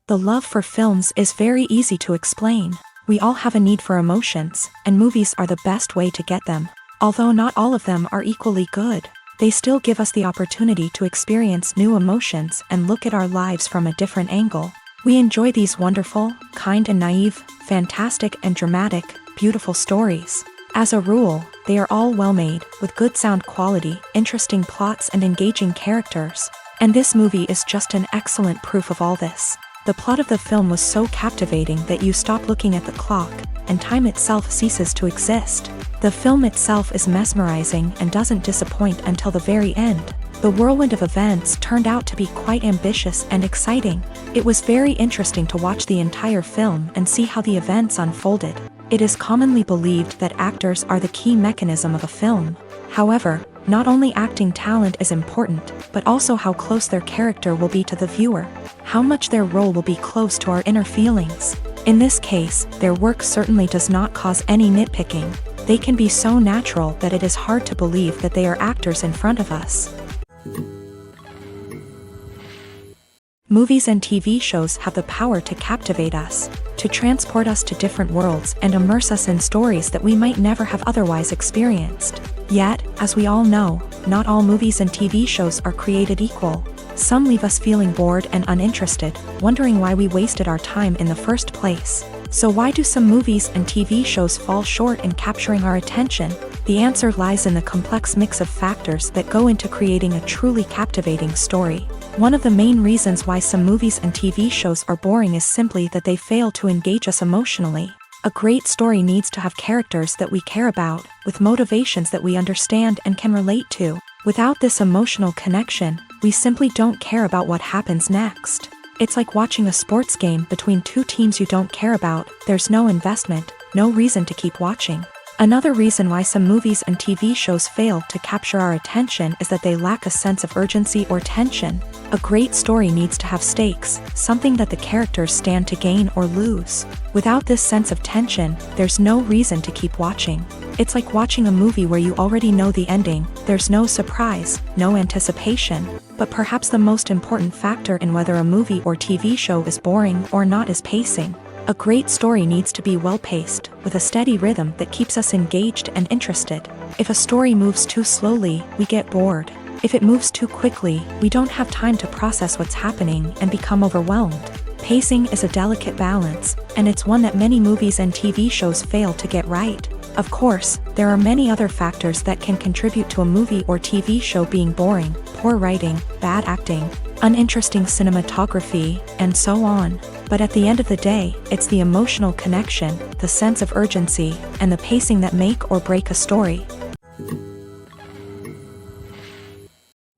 The love for films is very easy to explain. We all have a need for emotions, and movies are the best way to get them. Although not all of them are equally good, they still give us the opportunity to experience new emotions and look at our lives from a different angle. We enjoy these wonderful, kind and naive, fantastic and dramatic, beautiful stories. As a rule, they are all well made, with good sound quality, interesting plots and engaging characters. And this movie is just an excellent proof of all this. The plot of the film was so captivating that you stop looking at the clock, and time itself ceases to exist. The film itself is mesmerizing and doesn't disappoint until the very end. The whirlwind of events turned out to be quite ambitious and exciting. It was very interesting to watch the entire film and see how the events unfolded. It is commonly believed that actors are the key mechanism of a film. However, not only acting talent is important, but also how close their character will be to the viewer. How much their role will be close to our inner feelings. In this case, their work certainly does not cause any nitpicking. They can be so natural that it is hard to believe that they are actors in front of us. Movies and TV shows have the power to captivate us, to transport us to different worlds and immerse us in stories that we might never have otherwise experienced. Yet, as we all know, not all movies and TV shows are created equal. Some leave us feeling bored and uninterested, wondering why we wasted our time in the first place. So why do some movies and TV shows fall short in capturing our attention? The answer lies in the complex mix of factors that go into creating a truly captivating story. One of the main reasons why some movies and TV shows are boring is simply that they fail to engage us emotionally. A great story needs to have characters that we care about, with motivations that we understand and can relate to. Without this emotional connection, we simply don't care about what happens next. It's like watching a sports game between two teams you don't care about. There's no investment, no reason to keep watching. Another reason why some movies and TV shows fail to capture our attention is that they lack a sense of urgency or tension. A great story needs to have stakes, something that the characters stand to gain or lose. Without this sense of tension, there's no reason to keep watching. It's like watching a movie where you already know the ending. There's no surprise, no anticipation. But perhaps the most important factor in whether a movie or TV show is boring or not is pacing. A great story needs to be well-paced, with a steady rhythm that keeps us engaged and interested. If a story moves too slowly, we get bored. If it moves too quickly, we don't have time to process what's happening and become overwhelmed. Pacing is a delicate balance, and it's one that many movies and TV shows fail to get right. Of course, there are many other factors that can contribute to a movie or TV show being boring: poor writing, bad acting, uninteresting cinematography, and so on. But at the end of the day, it's the emotional connection, the sense of urgency, and the pacing that make or break a story.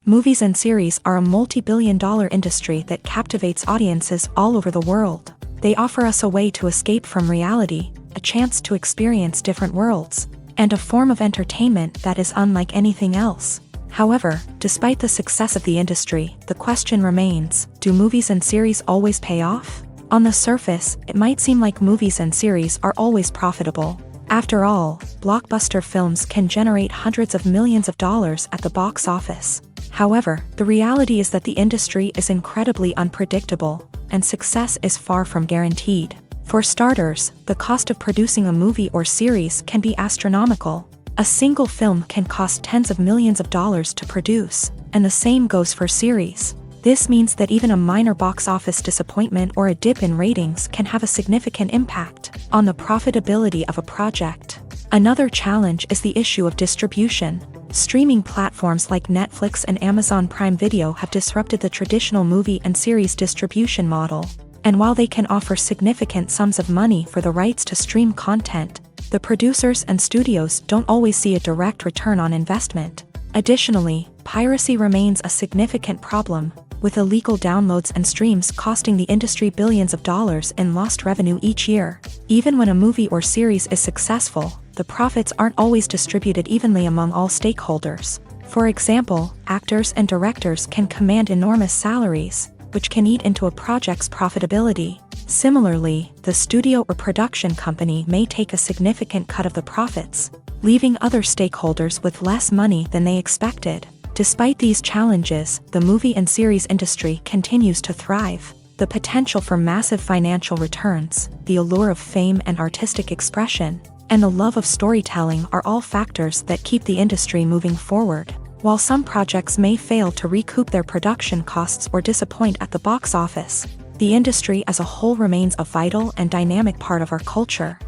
Movies and series are a multi-billion-dollar industry that captivates audiences all over the world. They offer us a way to escape from reality, a chance to experience different worlds, and a form of entertainment that is unlike anything else. However, despite the success of the industry, the question remains, do movies and series always pay off? On the surface, it might seem like movies and series are always profitable. After all, blockbuster films can generate hundreds of millions of dollars at the box office. However, the reality is that the industry is incredibly unpredictable, and success is far from guaranteed. For starters, the cost of producing a movie or series can be astronomical. A single film can cost tens of millions of dollars to produce, and the same goes for series. This means that even a minor box office disappointment or a dip in ratings can have a significant impact on the profitability of a project. Another challenge is the issue of distribution. Streaming platforms like Netflix and Amazon Prime Video have disrupted the traditional movie and series distribution model. And while they can offer significant sums of money for the rights to stream content, the producers and studios don't always see a direct return on investment. Additionally, piracy remains a significant problem, with illegal downloads and streams costing the industry billions of dollars in lost revenue each year. Even when a movie or series is successful, the profits aren't always distributed evenly among all stakeholders. For example, actors and directors can command enormous salaries, which can eat into a project's profitability. Similarly, the studio or production company may take a significant cut of the profits, leaving other stakeholders with less money than they expected. Despite these challenges, the movie and series industry continues to thrive. The potential for massive financial returns, the allure of fame and artistic expression, and the love of storytelling are all factors that keep the industry moving forward. While some projects may fail to recoup their production costs or disappoint at the box office, the industry as a whole remains a vital and dynamic part of our culture.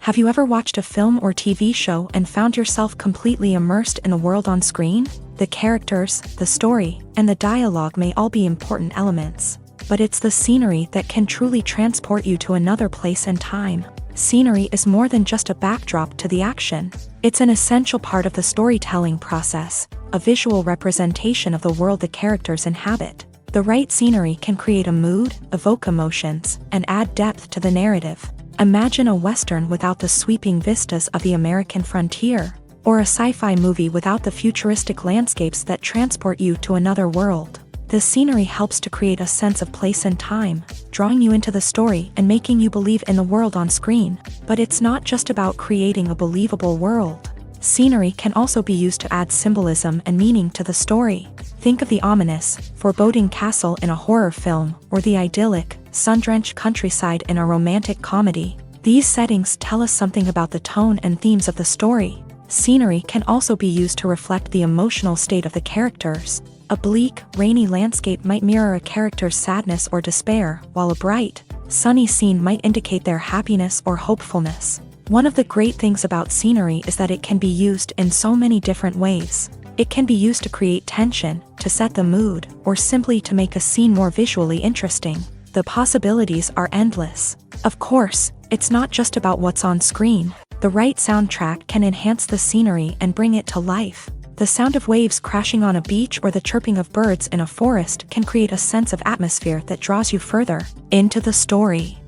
Have you ever watched a film or TV show and found yourself completely immersed in the world on screen? The characters, the story, and the dialogue may all be important elements, but it's the scenery that can truly transport you to another place and time. Scenery is more than just a backdrop to the action. It's an essential part of the storytelling process, a visual representation of the world the characters inhabit. The right scenery can create a mood, evoke emotions, and add depth to the narrative. Imagine a Western without the sweeping vistas of the American frontier, or a sci-fi movie without the futuristic landscapes that transport you to another world. The scenery helps to create a sense of place and time, drawing you into the story and making you believe in the world on screen. But it's not just about creating a believable world. Scenery can also be used to add symbolism and meaning to the story. Think of the ominous, foreboding castle in a horror film, or the idyllic, sun-drenched countryside in a romantic comedy. These settings tell us something about the tone and themes of the story. Scenery can also be used to reflect the emotional state of the characters. A bleak, rainy landscape might mirror a character's sadness or despair, while a bright, sunny scene might indicate their happiness or hopefulness. One of the great things about scenery is that it can be used in so many different ways. It can be used to create tension, to set the mood, or simply to make a scene more visually interesting. The possibilities are endless. Of course, it's not just about what's on screen. The right soundtrack can enhance the scenery and bring it to life. The sound of waves crashing on a beach or the chirping of birds in a forest can create a sense of atmosphere that draws you further into the story.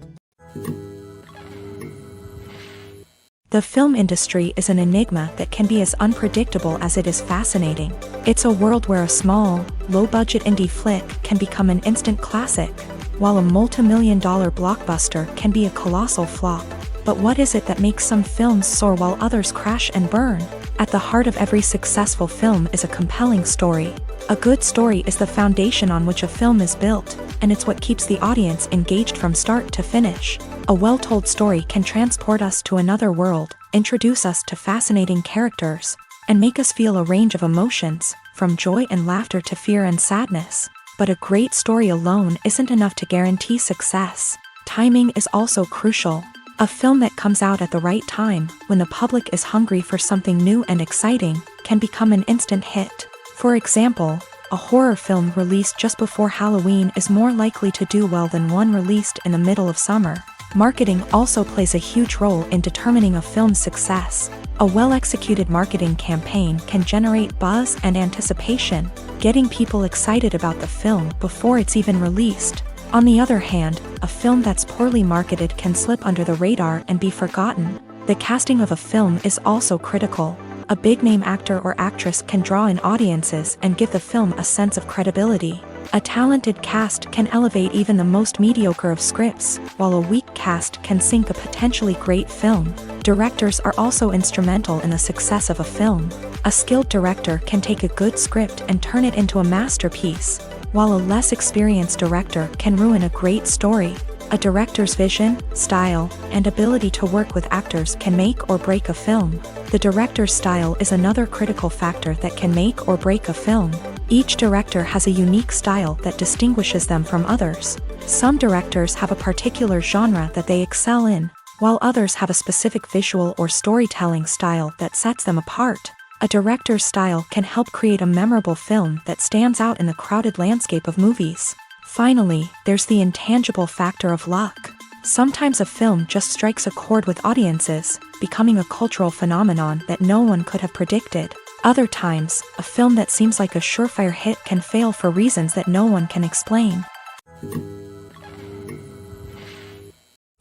The film industry is an enigma that can be as unpredictable as it is fascinating. It's a world where a small, low-budget indie flick can become an instant classic, while a multi-million-dollar blockbuster can be a colossal flop. But what is it that makes some films soar while others crash and burn? At the heart of every successful film is a compelling story. A good story is the foundation on which a film is built, and it's what keeps the audience engaged from start to finish. A well-told story can transport us to another world, introduce us to fascinating characters, and make us feel a range of emotions, from joy and laughter to fear and sadness. But a great story alone isn't enough to guarantee success. Timing is also crucial. A film that comes out at the right time, when the public is hungry for something new and exciting, can become an instant hit. For example, a horror film released just before Halloween is more likely to do well than one released in the middle of summer. Marketing also plays a huge role in determining a film's success. A well-executed marketing campaign can generate buzz and anticipation, getting people excited about the film before it's even released. On the other hand, a film that's poorly marketed can slip under the radar and be forgotten. The casting of a film is also critical. A big-name actor or actress can draw in audiences and give the film a sense of credibility. A talented cast can elevate even the most mediocre of scripts, while a weak cast can sink a potentially great film. Directors are also instrumental in the success of a film. A skilled director can take a good script and turn it into a masterpiece, while a less experienced director can ruin a great story. A director's vision, style, and ability to work with actors can make or break a film. The director's style is another critical factor that can make or break a film. Each director has a unique style that distinguishes them from others. Some directors have a particular genre that they excel in, while others have a specific visual or storytelling style that sets them apart. A director's style can help create a memorable film that stands out in the crowded landscape of movies. Finally, there's the intangible factor of luck. Sometimes a film just strikes a chord with audiences, becoming a cultural phenomenon that no one could have predicted. Other times, a film that seems like a surefire hit can fail for reasons that no one can explain.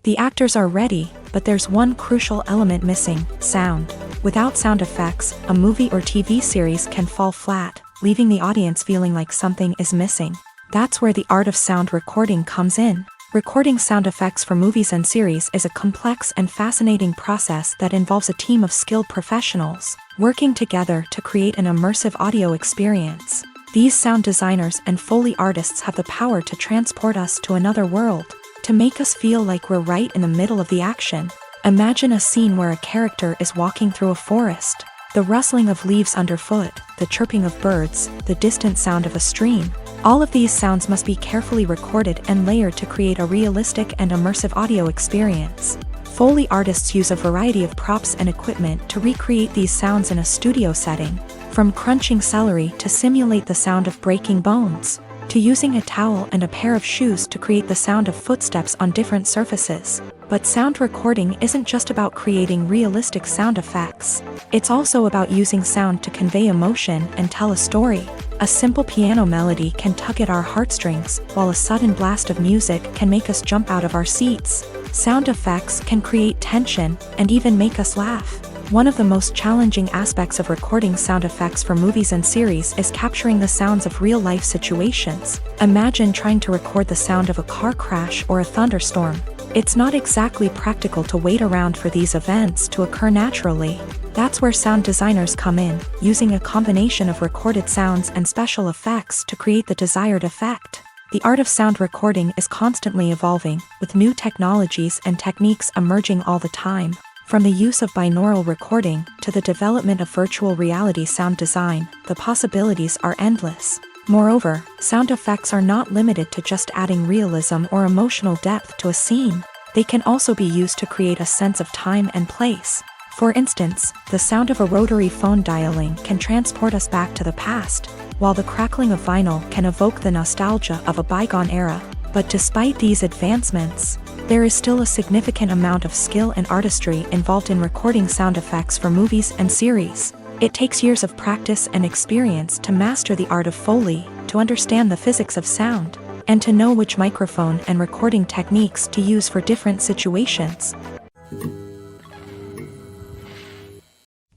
The actors are ready, but there's one crucial element missing: sound. Without sound effects, a movie or TV series can fall flat, leaving the audience feeling like something is missing. That's where the art of sound recording comes in. Recording sound effects for movies and series is a complex and fascinating process that involves a team of skilled professionals working together to create an immersive audio experience. These sound designers and Foley artists have the power to transport us to another world, to make us feel like we're right in the middle of the action. Imagine a scene where a character is walking through a forest. The rustling of leaves underfoot, the chirping of birds, the distant sound of a stream. All of these sounds must be carefully recorded and layered to create a realistic and immersive audio experience. Foley artists use a variety of props and equipment to recreate these sounds in a studio setting, from crunching celery to simulate the sound of breaking bones, to using a towel and a pair of shoes to create the sound of footsteps on different surfaces. But sound recording isn't just about creating realistic sound effects. It's also about using sound to convey emotion and tell a story. A simple piano melody can tug at our heartstrings, while a sudden blast of music can make us jump out of our seats. Sound effects can create tension and even make us laugh. One of the most challenging aspects of recording sound effects for movies and series is capturing the sounds of real-life situations. Imagine trying to record the sound of a car crash or a thunderstorm. It's not exactly practical to wait around for these events to occur naturally. That's where sound designers come in, using a combination of recorded sounds and special effects to create the desired effect. The art of sound recording is constantly evolving, with new technologies and techniques emerging all the time. From the use of binaural recording to the development of virtual reality sound design, the possibilities are endless. Moreover, sound effects are not limited to just adding realism or emotional depth to a scene. They can also be used to create a sense of time and place. For instance, the sound of a rotary phone dialing can transport us back to the past, while the crackling of vinyl can evoke the nostalgia of a bygone era. But despite these advancements, there is still a significant amount of skill and artistry involved in recording sound effects for movies and series. It takes years of practice and experience to master the art of Foley, to understand the physics of sound, and to know which microphone and recording techniques to use for different situations.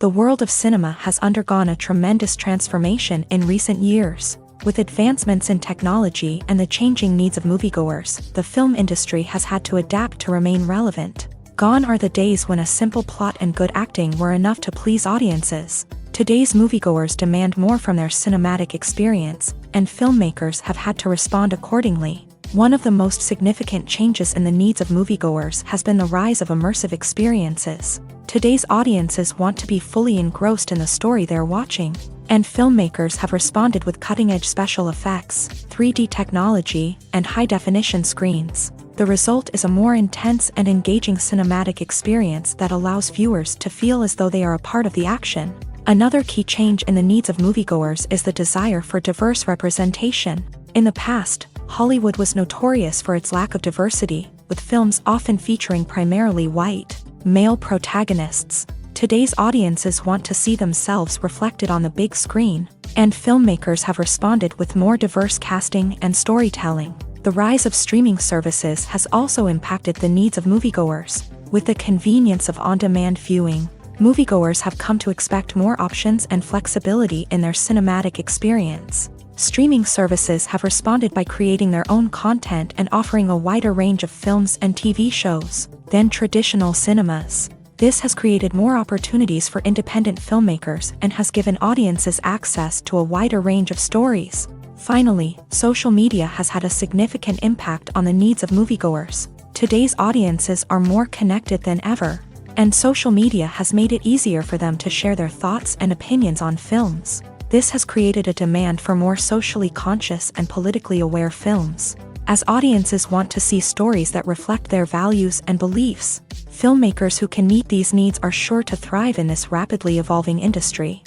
The world of cinema has undergone a tremendous transformation in recent years. With advancements in technology and the changing needs of moviegoers, the film industry has had to adapt to remain relevant. Gone are the days when a simple plot and good acting were enough to please audiences. Today's moviegoers demand more from their cinematic experience, and filmmakers have had to respond accordingly. One of the most significant changes in the needs of moviegoers has been the rise of immersive experiences. Today's audiences want to be fully engrossed in the story they're watching, and filmmakers have responded with cutting-edge special effects, 3D technology, and high-definition screens. The result is a more intense and engaging cinematic experience that allows viewers to feel as though they are a part of the action. Another key change in the needs of moviegoers is the desire for diverse representation. In the past, Hollywood was notorious for its lack of diversity, with films often featuring primarily white, male protagonists. Today's audiences want to see themselves reflected on the big screen, and filmmakers have responded with more diverse casting and storytelling. The rise of streaming services has also impacted the needs of moviegoers. With the convenience of on-demand viewing, moviegoers have come to expect more options and flexibility in their cinematic experience. Streaming services have responded by creating their own content and offering a wider range of films and TV shows than traditional cinemas. This has created more opportunities for independent filmmakers and has given audiences access to a wider range of stories. Finally, social media has had a significant impact on the needs of moviegoers. Today's audiences are more connected than ever, and social media has made it easier for them to share their thoughts and opinions on films. This has created a demand for more socially conscious and politically aware films. As audiences want to see stories that reflect their values and beliefs, filmmakers who can meet these needs are sure to thrive in this rapidly evolving industry.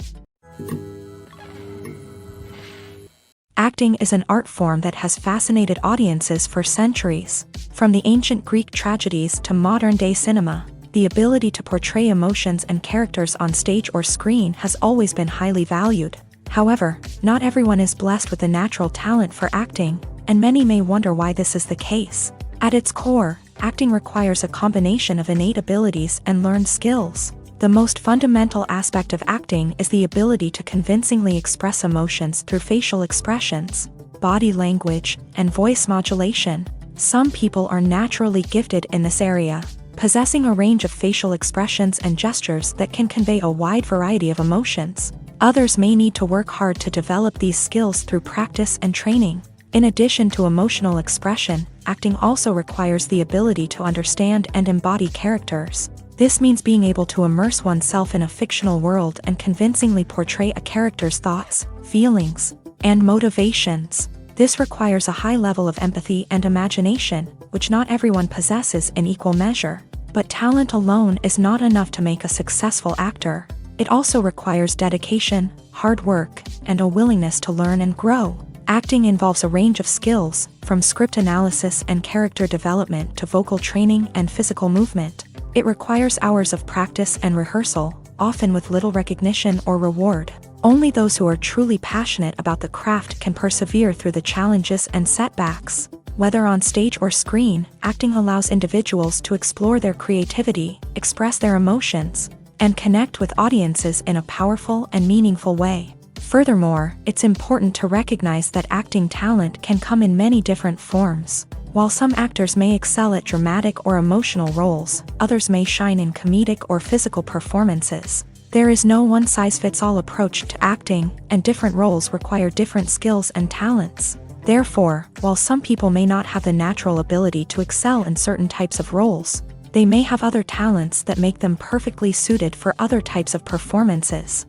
Acting is an art form that has fascinated audiences for centuries. From the ancient Greek tragedies to modern-day cinema, the ability to portray emotions and characters on stage or screen has always been highly valued. However, not everyone is blessed with the natural talent for acting, and many may wonder why this is the case. At its core, acting requires a combination of innate abilities and learned skills. The most fundamental aspect of acting is the ability to convincingly express emotions through facial expressions, body language, and voice modulation. Some people are naturally gifted in this area, possessing a range of facial expressions and gestures that can convey a wide variety of emotions. Others may need to work hard to develop these skills through practice and training. In addition to emotional expression, acting also requires the ability to understand and embody characters. This means being able to immerse oneself in a fictional world and convincingly portray a character's thoughts, feelings, and motivations. This requires a high level of empathy and imagination, which not everyone possesses in equal measure. But talent alone is not enough to make a successful actor. It also requires dedication, hard work, and a willingness to learn and grow. Acting involves a range of skills, from script analysis and character development to vocal training and physical movement. It requires hours of practice and rehearsal, often with little recognition or reward. Only those who are truly passionate about the craft can persevere through the challenges and setbacks. Whether on stage or screen, acting allows individuals to explore their creativity, express their emotions, and connect with audiences in a powerful and meaningful way. Furthermore, it's important to recognize that acting talent can come in many different forms. While some actors may excel at dramatic or emotional roles, others may shine in comedic or physical performances. There is no one-size-fits-all approach to acting, and different roles require different skills and talents. Therefore, while some people may not have the natural ability to excel in certain types of roles, they may have other talents that make them perfectly suited for other types of performances.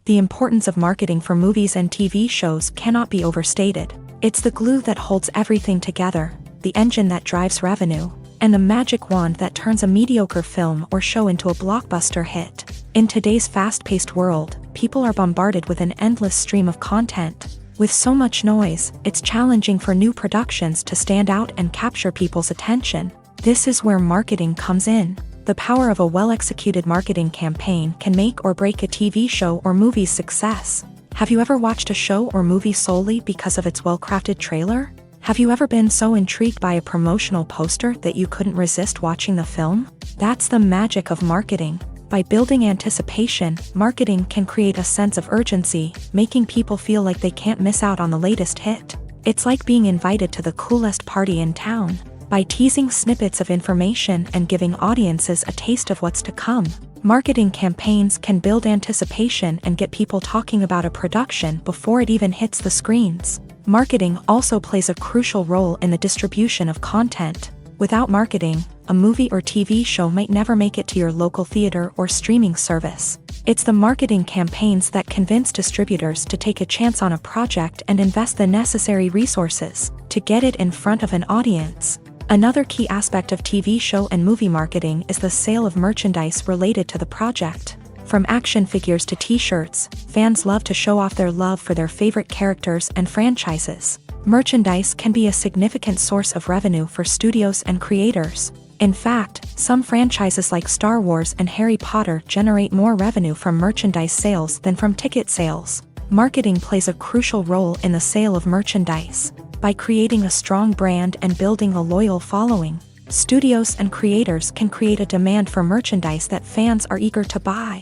The importance of marketing for movies and TV shows cannot be overstated. It's the glue that holds everything together, the engine that drives revenue, and the magic wand that turns a mediocre film or show into a blockbuster hit. In today's fast-paced world, people are bombarded with an endless stream of content. With so much noise, it's challenging for new productions to stand out and capture people's attention. This is where marketing comes in. The power of a well-executed marketing campaign can make or break a TV show or movie's success. Have you ever watched a show or movie solely because of its well-crafted trailer? Have you ever been so intrigued by a promotional poster that you couldn't resist watching the film? That's the magic of marketing. By building anticipation, marketing can create a sense of urgency, making people feel like they can't miss out on the latest hit. It's like being invited to the coolest party in town. By teasing snippets of information and giving audiences a taste of what's to come, marketing campaigns can build anticipation and get people talking about a production before it even hits the screens. Marketing also plays a crucial role in the distribution of content. Without marketing, a movie or TV show might never make it to your local theater or streaming service. It's the marketing campaigns that convince distributors to take a chance on a project and invest the necessary resources to get it in front of an audience. Another key aspect of TV show and movie marketing is the sale of merchandise related to the project. From action figures to t-shirts, fans love to show off their love for their favorite characters and franchises. Merchandise can be a significant source of revenue for studios and creators. In fact, some franchises like Star Wars and Harry Potter generate more revenue from merchandise sales than from ticket sales. Marketing plays a crucial role in the sale of merchandise. By creating a strong brand and building a loyal following, studios and creators can create a demand for merchandise that fans are eager to buy.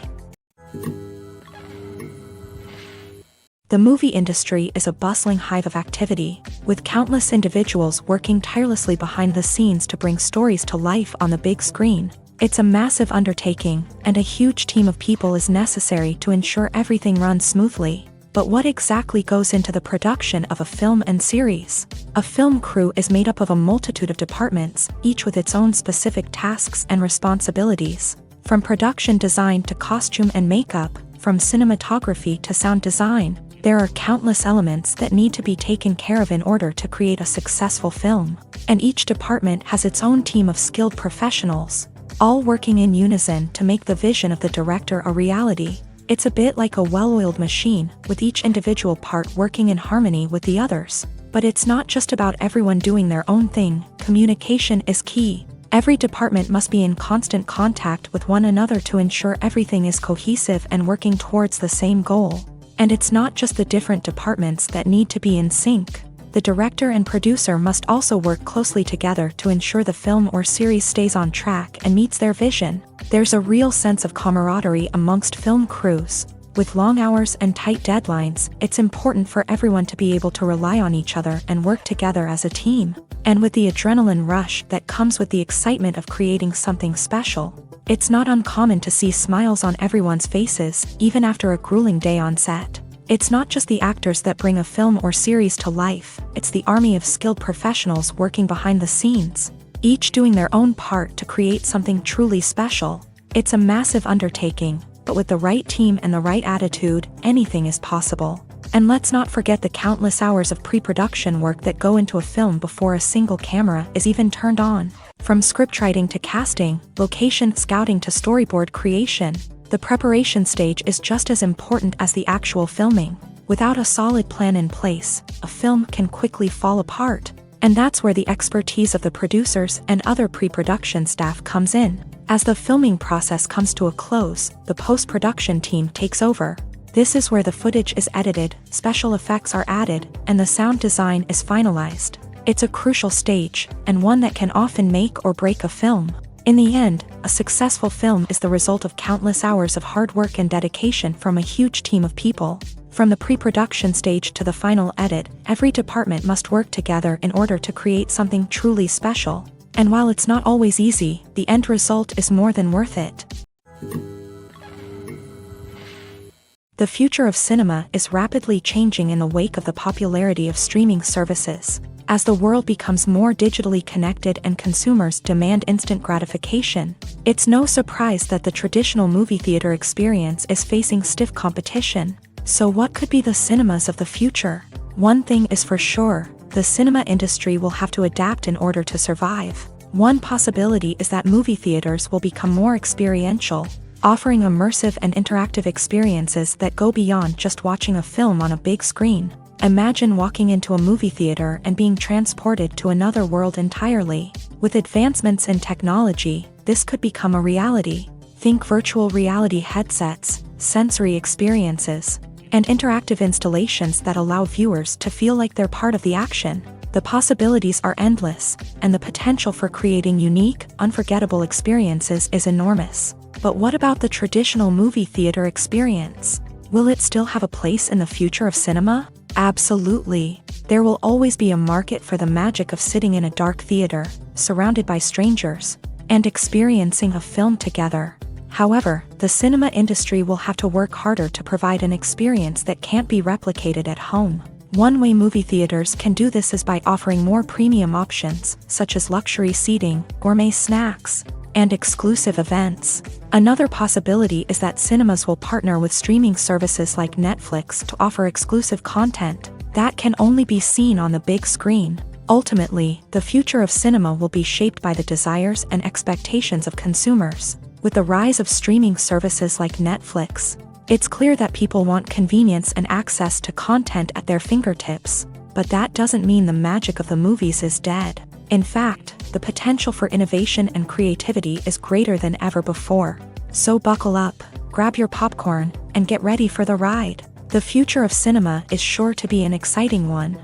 The movie industry is a bustling hive of activity, with countless individuals working tirelessly behind the scenes to bring stories to life on the big screen. It's a massive undertaking, and a huge team of people is necessary to ensure everything runs smoothly. But what exactly goes into the production of a film and series? A film crew is made up of a multitude of departments, each with its own specific tasks and responsibilities. From production design to costume and makeup, from cinematography to sound design, there are countless elements that need to be taken care of in order to create a successful film. And each department has its own team of skilled professionals, all working in unison to make the vision of the director a reality. It's a bit like a well-oiled machine, with each individual part working in harmony with the others. But it's not just about everyone doing their own thing. Communication is key. Every department must be in constant contact with one another to ensure everything is cohesive and working towards the same goal. And it's not just the different departments that need to be in sync. The director and producer must also work closely together to ensure the film or series stays on track and meets their vision. There's a real sense of camaraderie amongst film crews. With long hours and tight deadlines, it's important for everyone to be able to rely on each other and work together as a team. And with the adrenaline rush that comes with the excitement of creating something special, it's not uncommon to see smiles on everyone's faces, even after a grueling day on set. It's not just the actors that bring a film or series to life, it's the army of skilled professionals working behind the scenes, each doing their own part to create something truly special. It's a massive undertaking, but with the right team and the right attitude, anything is possible. And let's not forget the countless hours of pre-production work that go into a film before a single camera is even turned on. From scriptwriting to casting, location scouting to storyboard creation, the preparation stage is just as important as the actual filming. Without a solid plan in place, a film can quickly fall apart. And that's where the expertise of the producers and other pre-production staff comes in. As the filming process comes to a close, the post-production team takes over. This is where the footage is edited, special effects are added, and the sound design is finalized. It's a crucial stage, and one that can often make or break a film. In the end, a successful film is the result of countless hours of hard work and dedication from a huge team of people. From the pre-production stage to the final edit, every department must work together in order to create something truly special. And while it's not always easy, the end result is more than worth it. The future of cinema is rapidly changing in the wake of the popularity of streaming services. As the world becomes more digitally connected and consumers demand instant gratification, it's no surprise that the traditional movie theater experience is facing stiff competition. So what could be the cinemas of the future? One thing is for sure, the cinema industry will have to adapt in order to survive. One possibility is that movie theaters will become more experiential, offering immersive and interactive experiences that go beyond just watching a film on a big screen. Imagine walking into a movie theater and being transported to another world entirely. With advancements in technology, this could become a reality. Think virtual reality headsets, sensory experiences, and interactive installations that allow viewers to feel like they're part of the action. The possibilities are endless, and the potential for creating unique, unforgettable experiences is enormous. But what about the traditional movie theater experience? Will it still have a place in the future of cinema? Absolutely. There will always be a market for the magic of sitting in a dark theater, surrounded by strangers, and experiencing a film together. However, the cinema industry will have to work harder to provide an experience that can't be replicated at home. One way movie theaters can do this is by offering more premium options, such as luxury seating, gourmet snacks, and exclusive events. Another possibility is that cinemas will partner with streaming services like Netflix to offer exclusive content that can only be seen on the big screen. Ultimately, the future of cinema will be shaped by the desires and expectations of consumers. With the rise of streaming services like Netflix, it's clear that people want convenience and access to content at their fingertips. But that doesn't mean the magic of the movies is dead. In fact, the potential for innovation and creativity is greater than ever before. So buckle up, grab your popcorn, and get ready for the ride. The future of cinema is sure to be an exciting one.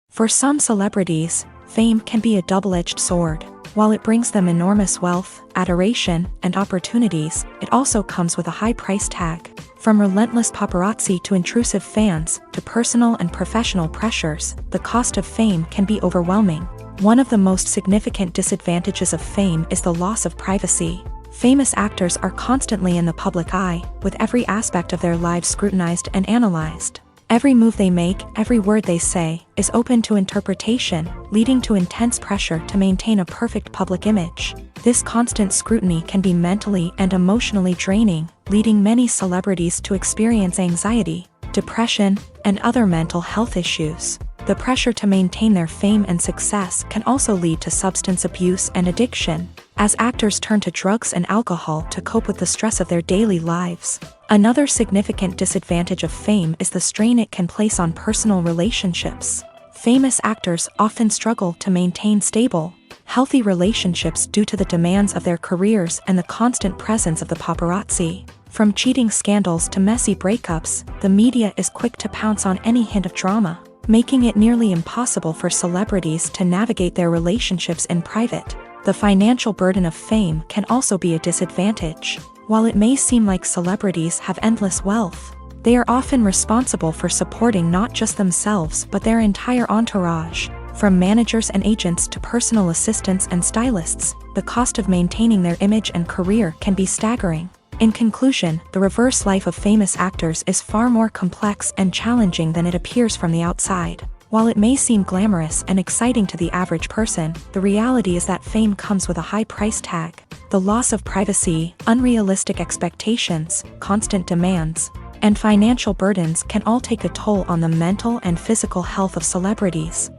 For some celebrities, fame can be a double-edged sword. While it brings them enormous wealth, adoration, and opportunities, it also comes with a high price tag. From relentless paparazzi to intrusive fans, to personal and professional pressures, the cost of fame can be overwhelming. One of the most significant disadvantages of fame is the loss of privacy. Famous actors are constantly in the public eye, with every aspect of their lives scrutinized and analyzed. Every move they make, every word they say, is open to interpretation, leading to intense pressure to maintain a perfect public image. This constant scrutiny can be mentally and emotionally draining, leading many celebrities to experience anxiety, depression, and other mental health issues. The pressure to maintain their fame and success can also lead to substance abuse and addiction, as actors turn to drugs and alcohol to cope with the stress of their daily lives. Another significant disadvantage of fame is the strain it can place on personal relationships. Famous actors often struggle to maintain stable, healthy relationships due to the demands of their careers and the constant presence of the paparazzi. From cheating scandals to messy breakups, the media is quick to pounce on any hint of drama, making it nearly impossible for celebrities to navigate their relationships in private. The financial burden of fame can also be a disadvantage. While it may seem like celebrities have endless wealth, they are often responsible for supporting not just themselves but their entire entourage. From managers and agents to personal assistants and stylists, the cost of maintaining their image and career can be staggering. In conclusion, the reverse life of famous actors is far more complex and challenging than it appears from the outside. While it may seem glamorous and exciting to the average person, the reality is that fame comes with a high price tag. The loss of privacy, unrealistic expectations, constant demands, and financial burdens can all take a toll on the mental and physical health of celebrities.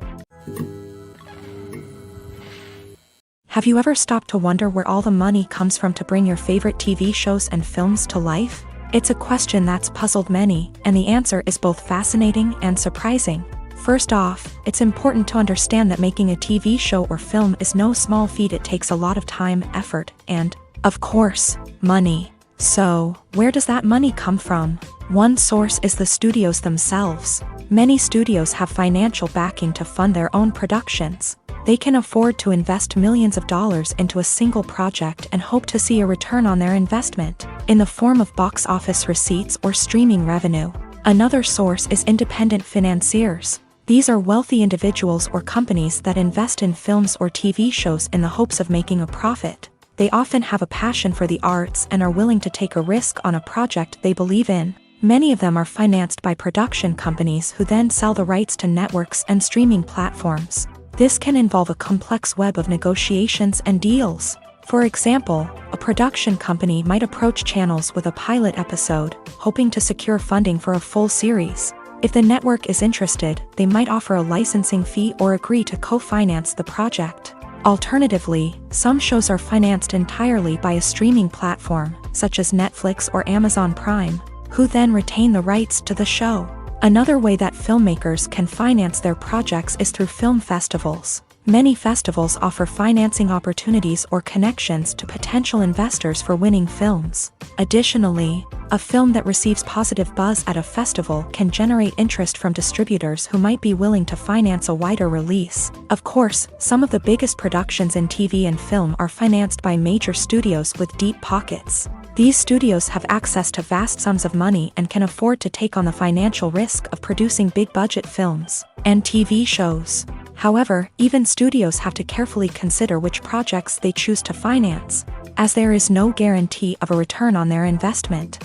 Have you ever stopped to wonder where all the money comes from to bring your favorite TV shows and films to life? It's a question that's puzzled many, and the answer is both fascinating and surprising. First off, it's important to understand that making a TV show or film is no small feat. It takes a lot of time, effort, and, of course, money. So, where does that money come from? One source is the studios themselves. Many studios have financial backing to fund their own productions. They can afford to invest millions of dollars into a single project and hope to see a return on their investment, in the form of box office receipts or streaming revenue. Another source is independent financiers. These are wealthy individuals or companies that invest in films or TV shows in the hopes of making a profit. They often have a passion for the arts and are willing to take a risk on a project they believe in. Many of them are financed by production companies who then sell the rights to networks and streaming platforms. This can involve a complex web of negotiations and deals. For example, a production company might approach channels with a pilot episode, hoping to secure funding for a full series. If the network is interested, they might offer a licensing fee or agree to co-finance the project. Alternatively, some shows are financed entirely by a streaming platform, such as Netflix or Amazon Prime, who then retain the rights to the show. Another way that filmmakers can finance their projects is through film festivals. Many festivals offer financing opportunities or connections to potential investors for winning films. Additionally, a film that receives positive buzz at a festival can generate interest from distributors who might be willing to finance a wider release. Of course, some of the biggest productions in TV and film are financed by major studios with deep pockets. These studios have access to vast sums of money and can afford to take on the financial risk of producing big-budget films and TV shows. However, even studios have to carefully consider which projects they choose to finance, as there is no guarantee of a return on their investment.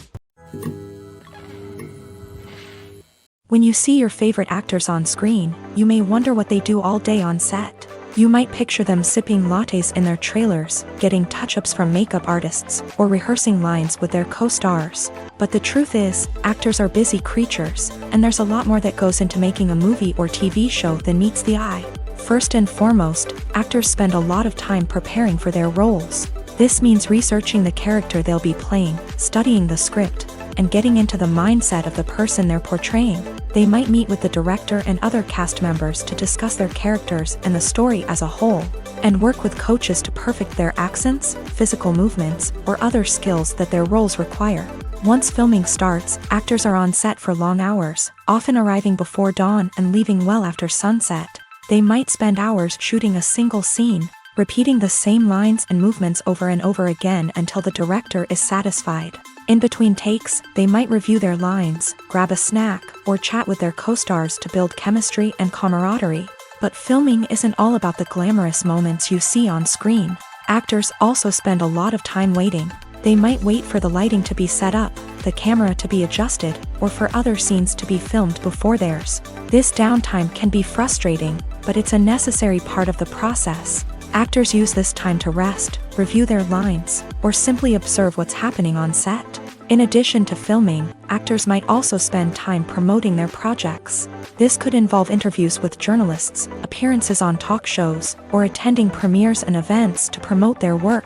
When you see your favorite actors on screen, you may wonder what they do all day on set. You might picture them sipping lattes in their trailers, getting touch-ups from makeup artists, or rehearsing lines with their co-stars. But the truth is, actors are busy creatures, and there's a lot more that goes into making a movie or TV show than meets the eye. First and foremost, actors spend a lot of time preparing for their roles. This means researching the character they'll be playing, studying the script, and getting into the mindset of the person they're portraying. They might meet with the director and other cast members to discuss their characters and the story as a whole, and work with coaches to perfect their accents, physical movements, or other skills that their roles require. Once filming starts, actors are on set for long hours, often arriving before dawn and leaving well after sunset. They might spend hours shooting a single scene, repeating the same lines and movements over and over again until the director is satisfied. In between takes, they might review their lines, grab a snack, or chat with their co-stars to build chemistry and camaraderie. But filming isn't all about the glamorous moments you see on screen. Actors also spend a lot of time waiting. They might wait for the lighting to be set up, the camera to be adjusted, or for other scenes to be filmed before theirs. This downtime can be frustrating, but it's a necessary part of the process. Actors use this time to rest, review their lines, or simply observe what's happening on set. In addition to filming, actors might also spend time promoting their projects. This could involve interviews with journalists, appearances on talk shows, or attending premieres and events to promote their work.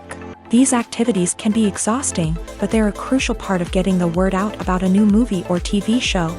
These activities can be exhausting, but they're a crucial part of getting the word out about a new movie or TV show.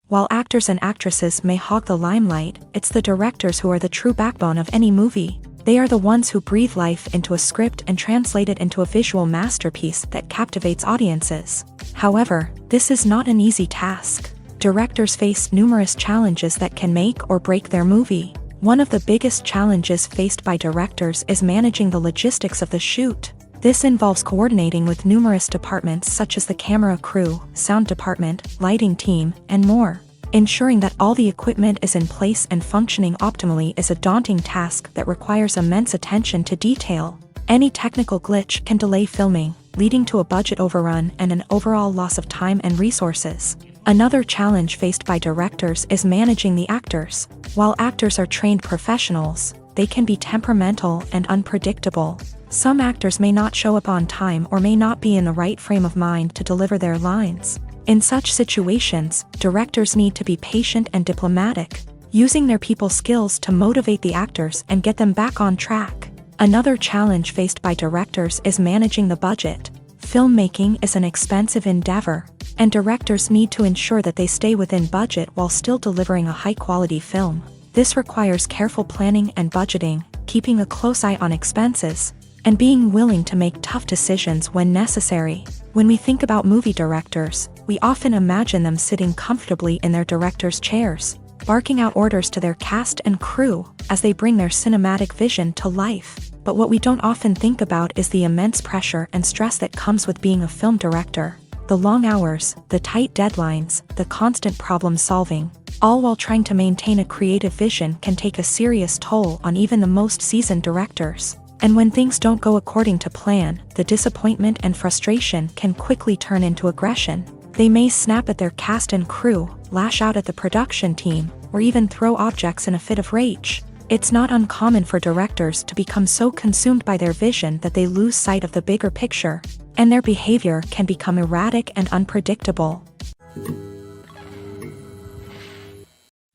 While actors and actresses may hog the limelight, it's the directors who are the true backbone of any movie. They are the ones who breathe life into a script and translate it into a visual masterpiece that captivates audiences. However, this is not an easy task. Directors face numerous challenges that can make or break their movie. One of the biggest challenges faced by directors is managing the logistics of the shoot. This involves coordinating with numerous departments such as the camera crew, sound department, lighting team, and more. Ensuring that all the equipment is in place and functioning optimally is a daunting task that requires immense attention to detail. Any technical glitch can delay filming, leading to a budget overrun and an overall loss of time and resources. Another challenge faced by directors is managing the actors. While actors are trained professionals, they can be temperamental and unpredictable. Some actors may not show up on time or may not be in the right frame of mind to deliver their lines. In such situations, directors need to be patient and diplomatic, using their people skills to motivate the actors and get them back on track. Another challenge faced by directors is managing the budget. Filmmaking is an expensive endeavor, and directors need to ensure that they stay within budget while still delivering a high-quality film. This requires careful planning and budgeting, keeping a close eye on expenses, and being willing to make tough decisions when necessary. When we think about movie directors, we often imagine them sitting comfortably in their director's chairs, barking out orders to their cast and crew as they bring their cinematic vision to life. But what we don't often think about is the immense pressure and stress that comes with being a film director. The long hours, the tight deadlines, the constant problem solving, all while trying to maintain a creative vision can take a serious toll on even the most seasoned directors. And when things don't go according to plan, the disappointment and frustration can quickly turn into aggression. They may snap at their cast and crew, lash out at the production team, or even throw objects in a fit of rage. It's not uncommon for directors to become so consumed by their vision that they lose sight of the bigger picture, and their behavior can become erratic and unpredictable.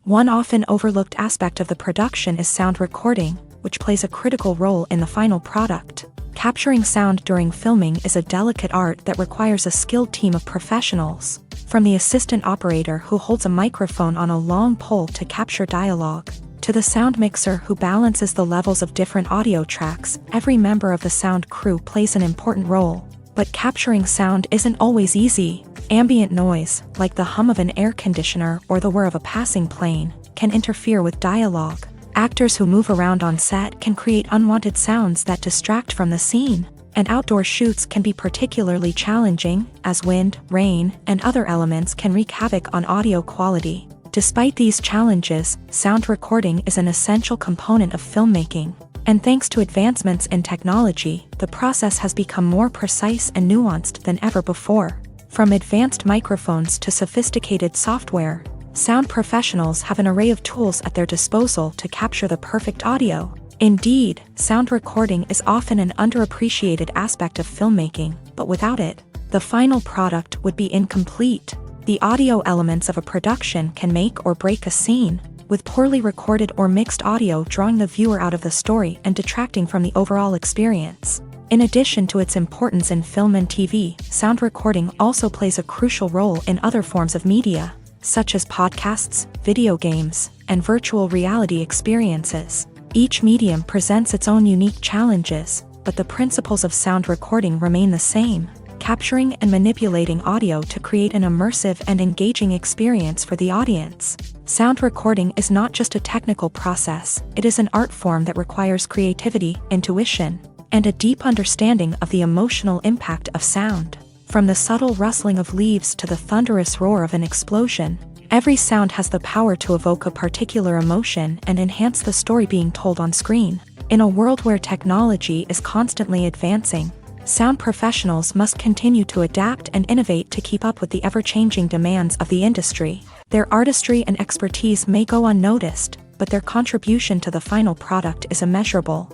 One often overlooked aspect of the production is sound recording, which plays a critical role in the final product. Capturing sound during filming is a delicate art that requires a skilled team of professionals. From the assistant operator who holds a microphone on a long pole to capture dialogue, to the sound mixer who balances the levels of different audio tracks, every member of the sound crew plays an important role. But capturing sound isn't always easy. Ambient noise, like the hum of an air conditioner or the whir of a passing plane, can interfere with dialogue. Actors who move around on set can create unwanted sounds that distract from the scene, and outdoor shoots can be particularly challenging, as wind, rain, and other elements can wreak havoc on audio quality. Despite these challenges, sound recording is an essential component of filmmaking, and thanks to advancements in technology, the process has become more precise and nuanced than ever before. From advanced microphones to sophisticated software, sound professionals have an array of tools at their disposal to capture the perfect audio. Indeed, sound recording is often an underappreciated aspect of filmmaking, but without it, the final product would be incomplete. The audio elements of a production can make or break a scene, with poorly recorded or mixed audio drawing the viewer out of the story and detracting from the overall experience. In addition to its importance in film and TV, sound recording also plays a crucial role in other forms of media, such as podcasts, video games, and virtual reality experiences. Each medium presents its own unique challenges, but the principles of sound recording remain the same: capturing and manipulating audio to create an immersive and engaging experience for the audience. Sound recording is not just a technical process, it is an art form that requires creativity, intuition, and a deep understanding of the emotional impact of sound. From the subtle rustling of leaves to the thunderous roar of an explosion, Every sound has the power to evoke a particular emotion and enhance the story being told on screen. In a world where technology is constantly advancing, sound professionals must continue to adapt and innovate to keep up with the ever-changing demands of the industry. Their artistry and expertise may go unnoticed, but their contribution to the final product is immeasurable.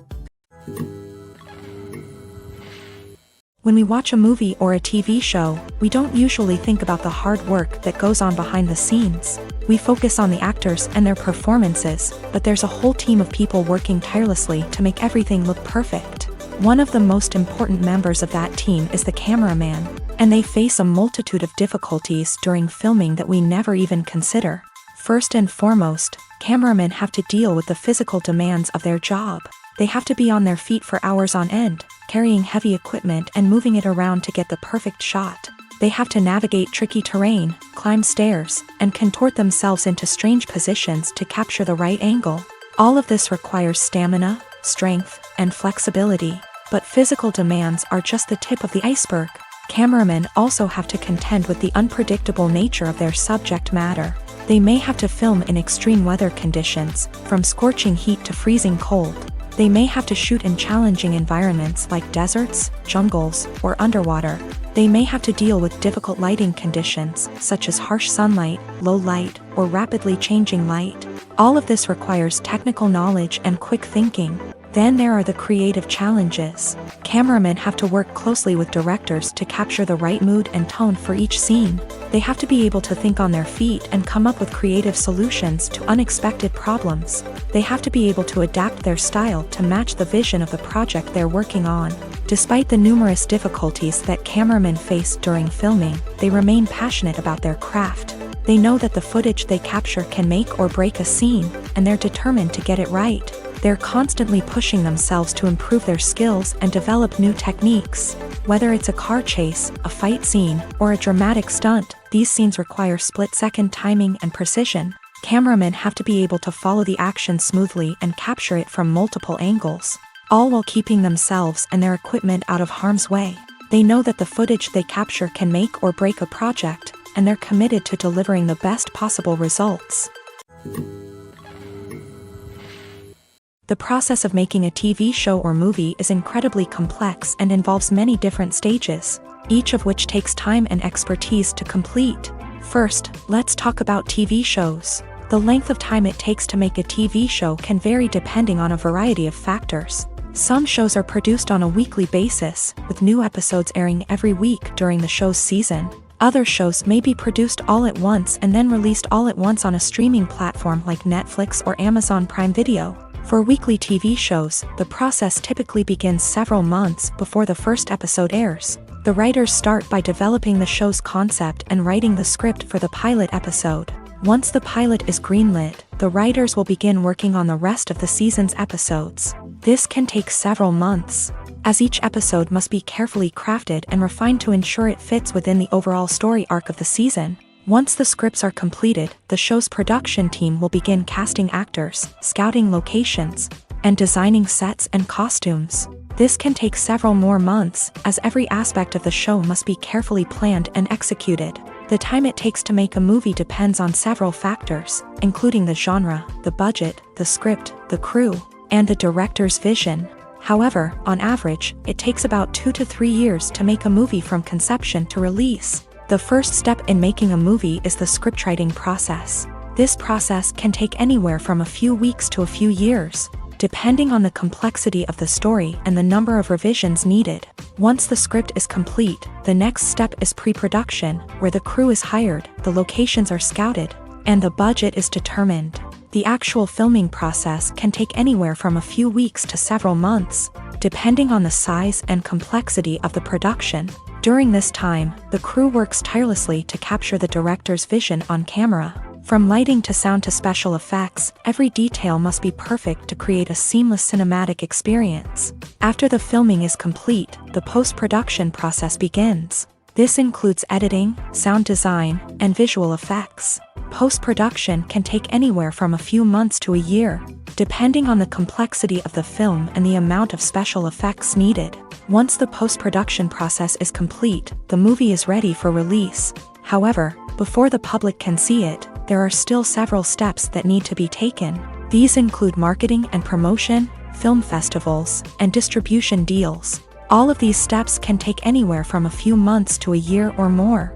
When we watch a movie or a TV show, we don't usually think about the hard work that goes on behind the scenes. We focus on the actors and their performances, but there's a whole team of people working tirelessly to make everything look perfect. One of the most important members of that team is the cameraman, and they face a multitude of difficulties during filming that we never even consider. First and foremost, cameramen have to deal with the physical demands of their job. They have to be on their feet for hours on end, carrying heavy equipment and moving it around to get the perfect shot. They have to navigate tricky terrain, climb stairs, and contort themselves into strange positions to capture the right angle. All of this requires stamina, strength, and flexibility. But physical demands are just the tip of the iceberg. Cameramen also have to contend with the unpredictable nature of their subject matter. They may have to film in extreme weather conditions, from scorching heat to freezing cold. They may have to shoot in challenging environments like deserts, jungles, or underwater. They may have to deal with difficult lighting conditions, such as harsh sunlight, low light, or rapidly changing light. All of this requires technical knowledge and quick thinking. Then there are the creative challenges. Cameramen have to work closely with directors to capture the right mood and tone for each scene. They have to be able to think on their feet and come up with creative solutions to unexpected problems. They have to be able to adapt their style to match the vision of the project they're working on. Despite the numerous difficulties that cameramen face during filming, they remain passionate about their craft. They know that the footage they capture can make or break a scene, and they're determined to get it right. They're constantly pushing themselves to improve their skills and develop new techniques. Whether it's a car chase, a fight scene, or a dramatic stunt, these scenes require split-second timing and precision. Cameramen have to be able to follow the action smoothly and capture it from multiple angles, all while keeping themselves and their equipment out of harm's way. They know that the footage they capture can make or break a project, and they're committed to delivering the best possible results. The process of making a TV show or movie is incredibly complex and involves many different stages, each of which takes time and expertise to complete. First, let's talk about TV shows. The length of time it takes to make a TV show can vary depending on a variety of factors. Some shows are produced on a weekly basis, with new episodes airing every week during the show's season. Other shows may be produced all at once and then released all at once on a streaming platform like Netflix or Amazon Prime Video. For weekly TV shows, the process typically begins several months before the first episode airs. The writers start by developing the show's concept and writing the script for the pilot episode. Once the pilot is greenlit, the writers will begin working on the rest of the season's episodes. This can take several months, as each episode must be carefully crafted and refined to ensure it fits within the overall story arc of the season. Once the scripts are completed, the show's production team will begin casting actors, scouting locations, and designing sets and costumes. This can take several more months, as every aspect of the show must be carefully planned and executed. The time it takes to make a movie depends on several factors, including the genre, the budget, the script, the crew, and the director's vision. However, on average, it takes about 2 to 3 years to make a movie from conception to release. The first step in making a movie is the scriptwriting process. This process can take anywhere from a few weeks to a few years, depending on the complexity of the story and the number of revisions needed. Once the script is complete, the next step is pre-production, where the crew is hired, the locations are scouted, and the budget is determined. The actual filming process can take anywhere from a few weeks to several months, depending on the size and complexity of the production. During this time, the crew works tirelessly to capture the director's vision on camera. From lighting to sound to special effects, every detail must be perfect to create a seamless cinematic experience. After the filming is complete, the post-production process begins. This includes editing, sound design, and visual effects. Post-production can take anywhere from a few months to a year, depending on the complexity of the film and the amount of special effects needed. Once the post-production process is complete, the movie is ready for release. However, before the public can see it, there are still several steps that need to be taken. These include marketing and promotion, film festivals, and distribution deals. All of these steps can take anywhere from a few months to a year or more.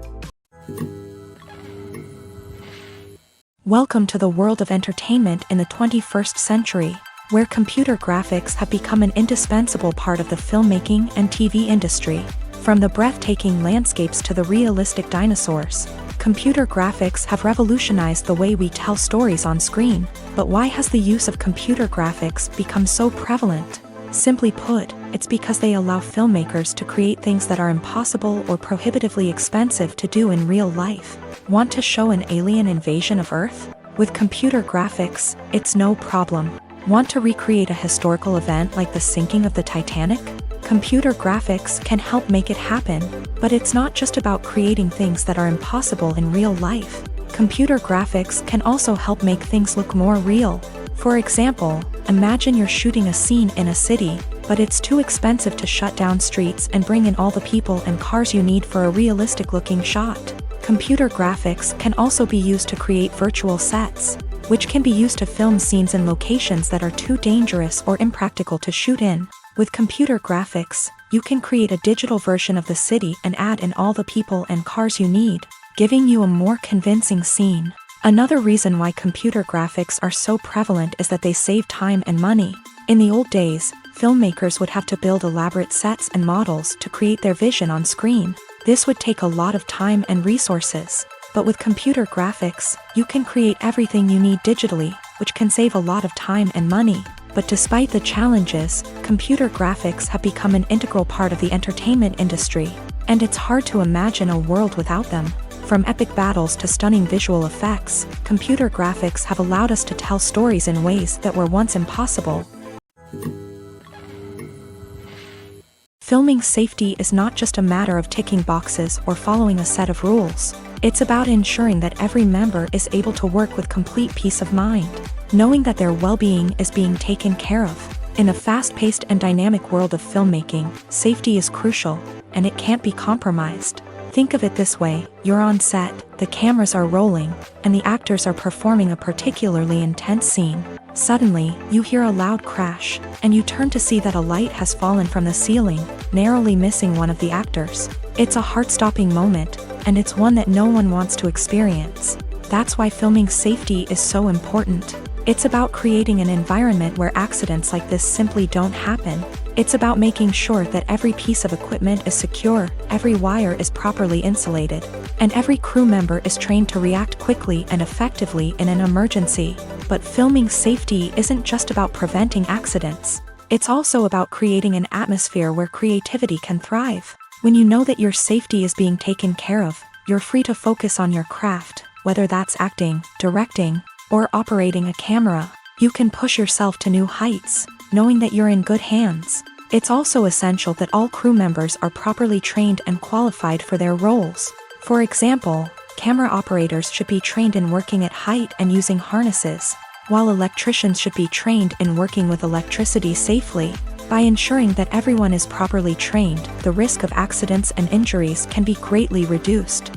Welcome to the world of entertainment in the 21st century, where computer graphics have become an indispensable part of the filmmaking and TV industry. From the breathtaking landscapes to the realistic dinosaurs, computer graphics have revolutionized the way we tell stories on screen. But why has the use of computer graphics become so prevalent? Simply put, it's because they allow filmmakers to create things that are impossible or prohibitively expensive to do in real life. Want to show an alien invasion of Earth? With computer graphics, it's no problem. Want to recreate a historical event like the sinking of the Titanic? Computer graphics can help make it happen, but it's not just about creating things that are impossible in real life. Computer graphics can also help make things look more real. For example, imagine you're shooting a scene in a city, but it's too expensive to shut down streets and bring in all the people and cars you need for a realistic-looking shot. Computer graphics can also be used to create virtual sets, which can be used to film scenes in locations that are too dangerous or impractical to shoot in. With computer graphics, you can create a digital version of the city and add in all the people and cars you need, giving you a more convincing scene. Another reason why computer graphics are so prevalent is that they save time and money. In the old days, filmmakers would have to build elaborate sets and models to create their vision on screen. This would take a lot of time and resources. But with computer graphics, you can create everything you need digitally, which can save a lot of time and money. But despite the challenges, computer graphics have become an integral part of the entertainment industry, and it's hard to imagine a world without them. From epic battles to stunning visual effects, computer graphics have allowed us to tell stories in ways that were once impossible. Filming safety is not just a matter of ticking boxes or following a set of rules. It's about ensuring that every member is able to work with complete peace of mind, knowing that their well-being is being taken care of. In a fast-paced and dynamic world of filmmaking, safety is crucial, and it can't be compromised. Think of it this way: you're on set, the cameras are rolling, and the actors are performing a particularly intense scene. Suddenly, you hear a loud crash, and you turn to see that a light has fallen from the ceiling, narrowly missing one of the actors. It's a heart-stopping moment, and it's one that no one wants to experience. That's why filming safety is so important. It's about creating an environment where accidents like this simply don't happen. It's about making sure that every piece of equipment is secure, every wire is properly insulated, and every crew member is trained to react quickly and effectively in an emergency. But filming safety isn't just about preventing accidents. It's also about creating an atmosphere where creativity can thrive. When you know that your safety is being taken care of, you're free to focus on your craft, whether that's acting, directing, or operating a camera. You can push yourself to new heights, knowing that you're in good hands. It's also essential that all crew members are properly trained and qualified for their roles. For example, camera operators should be trained in working at height and using harnesses, while electricians should be trained in working with electricity safely. By ensuring that everyone is properly trained, the risk of accidents and injuries can be greatly reduced.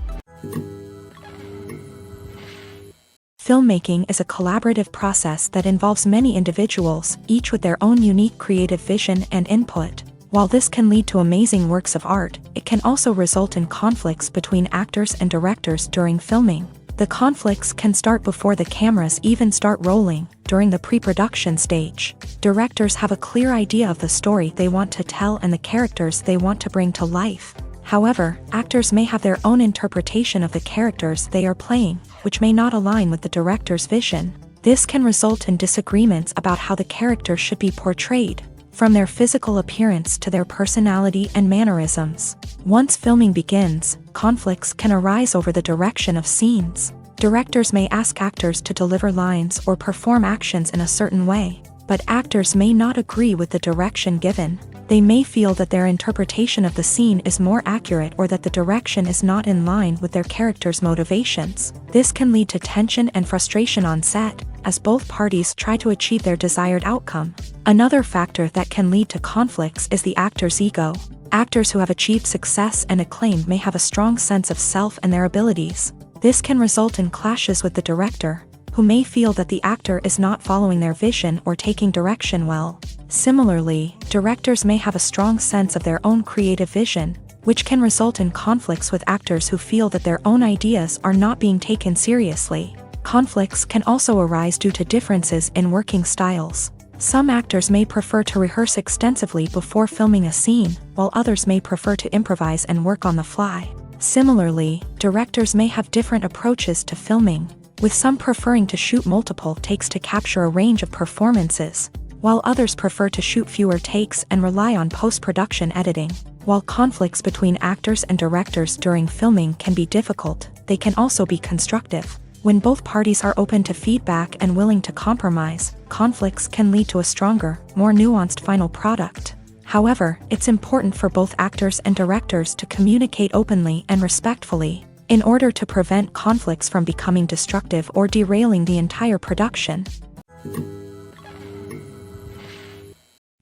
Filmmaking is a collaborative process that involves many individuals, each with their own unique creative vision and input. While this can lead to amazing works of art, it can also result in conflicts between actors and directors during filming. The conflicts can start before the cameras even start rolling, during the pre-production stage. Directors have a clear idea of the story they want to tell and the characters they want to bring to life. However, actors may have their own interpretation of the characters they are playing, which may not align with the director's vision. This can result in disagreements about how the characters should be portrayed, from their physical appearance to their personality and mannerisms. Once filming begins, conflicts can arise over the direction of scenes. Directors may ask actors to deliver lines or perform actions in a certain way, but actors may not agree with the direction given. They may feel that their interpretation of the scene is more accurate or that the direction is not in line with their character's motivations. This can lead to tension and frustration on set, as both parties try to achieve their desired outcome. Another factor that can lead to conflicts is the actor's ego. Actors who have achieved success and acclaim may have a strong sense of self and their abilities. This can result in clashes with the director, who may feel that the actor is not following their vision or taking direction well. Similarly, directors may have a strong sense of their own creative vision, which can result in conflicts with actors who feel that their own ideas are not being taken seriously. Conflicts can also arise due to differences in working styles. Some actors may prefer to rehearse extensively before filming a scene, while others may prefer to improvise and work on the fly. Similarly, directors may have different approaches to filming, with some preferring to shoot multiple takes to capture a range of performances, while others prefer to shoot fewer takes and rely on post-production editing. While conflicts between actors and directors during filming can be difficult, they can also be constructive. When both parties are open to feedback and willing to compromise, conflicts can lead to a stronger, more nuanced final product. However, it's important for both actors and directors to communicate openly and respectfully, in order to prevent conflicts from becoming destructive or derailing the entire production.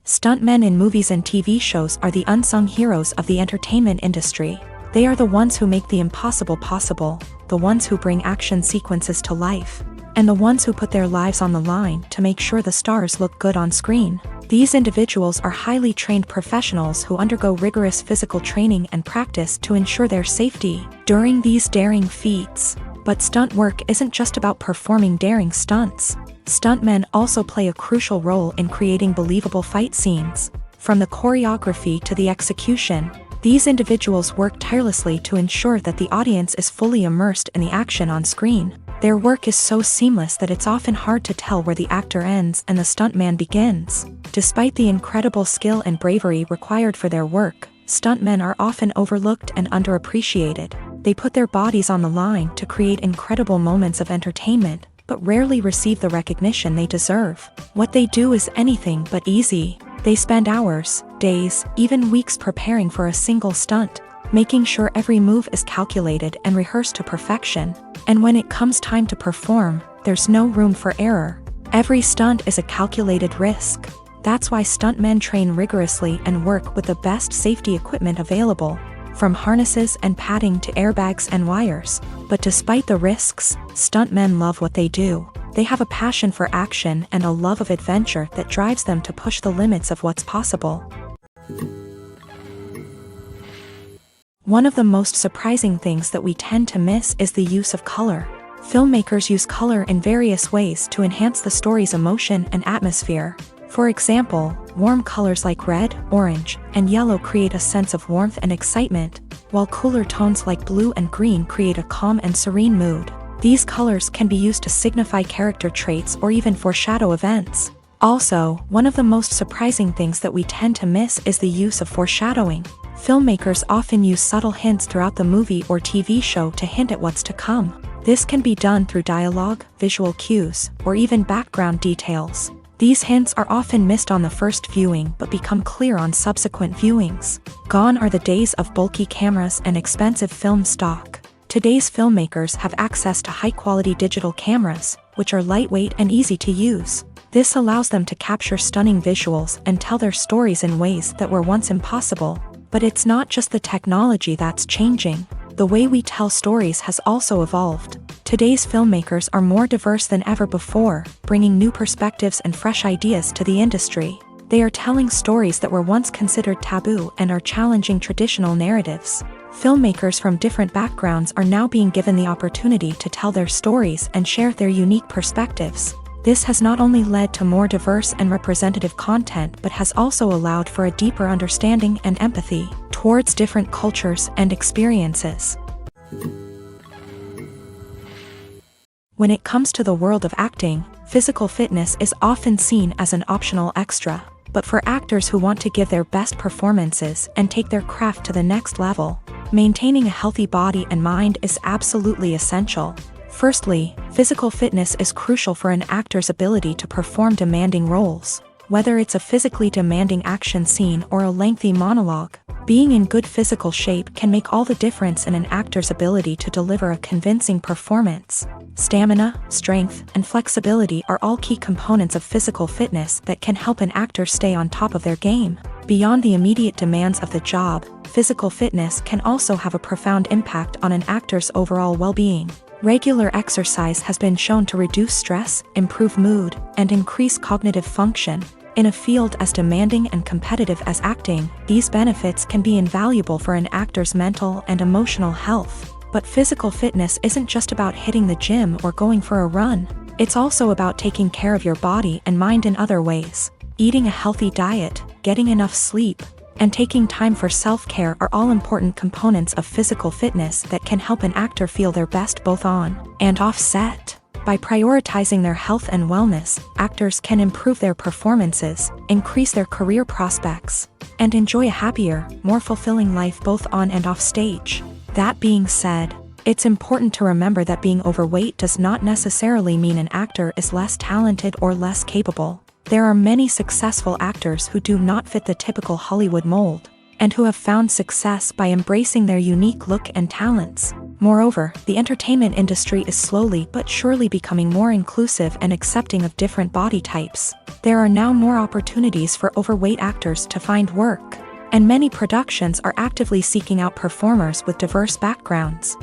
Stuntmen in movies and TV shows are the unsung heroes of the entertainment industry. They are the ones who make the impossible possible, the ones who bring action sequences to life, and the ones who put their lives on the line to make sure the stars look good on screen. These individuals are highly trained professionals who undergo rigorous physical training and practice to ensure their safety during these daring feats. But stunt work isn't just about performing daring stunts. Stuntmen also play a crucial role in creating believable fight scenes. From the choreography to the execution, these individuals work tirelessly to ensure that the audience is fully immersed in the action on screen. Their work is so seamless that it's often hard to tell where the actor ends and the stuntman begins. Despite the incredible skill and bravery required for their work, stuntmen are often overlooked and underappreciated. They put their bodies on the line to create incredible moments of entertainment, but rarely receive the recognition they deserve. What they do is anything but easy. They spend hours, days, even weeks preparing for a single stunt, making sure every move is calculated and rehearsed to perfection. And when it comes time to perform, there's no room for error. Every stunt is a calculated risk. That's why stuntmen train rigorously and work with the best safety equipment available, from harnesses and padding to airbags and wires. But despite the risks, stuntmen love what they do. They have a passion for action and a love of adventure that drives them to push the limits of what's possible. One of the most surprising things that we tend to miss is the use of color. Filmmakers use color in various ways to enhance the story's emotion and atmosphere. For example, warm colors like red, orange, and yellow create a sense of warmth and excitement, while cooler tones like blue and green create a calm and serene mood. These colors can be used to signify character traits or even foreshadow events. Also, one of the most surprising things that we tend to miss is the use of foreshadowing. Filmmakers often use subtle hints throughout the movie or TV show to hint at what's to come. This can be done through dialogue, visual cues, or even background details. These hints are often missed on the first viewing but become clear on subsequent viewings. Gone are the days of bulky cameras and expensive film stock. Today's filmmakers have access to high-quality digital cameras, which are lightweight and easy to use. This allows them to capture stunning visuals and tell their stories in ways that were once impossible. But it's not just the technology that's changing. The way we tell stories has also evolved. Today's filmmakers are more diverse than ever before, bringing new perspectives and fresh ideas to the industry. They are telling stories that were once considered taboo and are challenging traditional narratives. Filmmakers from different backgrounds are now being given the opportunity to tell their stories and share their unique perspectives. This has not only led to more diverse and representative content but has also allowed for a deeper understanding and empathy towards different cultures and experiences. When it comes to the world of acting, physical fitness is often seen as an optional extra. But for actors who want to give their best performances and take their craft to the next level, maintaining a healthy body and mind is absolutely essential. Firstly, physical fitness is crucial for an actor's ability to perform demanding roles. Whether it's a physically demanding action scene or a lengthy monologue, being in good physical shape can make all the difference in an actor's ability to deliver a convincing performance. Stamina, strength, and flexibility are all key components of physical fitness that can help an actor stay on top of their game. Beyond the immediate demands of the job, physical fitness can also have a profound impact on an actor's overall well-being. Regular exercise has been shown to reduce stress, improve mood, and increase cognitive function. In a field as demanding and competitive as acting, these benefits can be invaluable for an actor's mental and emotional health. But physical fitness isn't just about hitting the gym or going for a run. It's also about taking care of your body and mind in other ways. Eating a healthy diet, getting enough sleep, and taking time for self-care are all important components of physical fitness that can help an actor feel their best both on and off set. By prioritizing their health and wellness, actors can improve their performances, increase their career prospects, and enjoy a happier, more fulfilling life both on and off stage. That being said, it's important to remember that being overweight does not necessarily mean an actor is less talented or less capable. There are many successful actors who do not fit the typical Hollywood mold, and who have found success by embracing their unique look and talents. Moreover, the entertainment industry is slowly but surely becoming more inclusive and accepting of different body types. There are now more opportunities for overweight actors to find work, and many productions are actively seeking out performers with diverse backgrounds.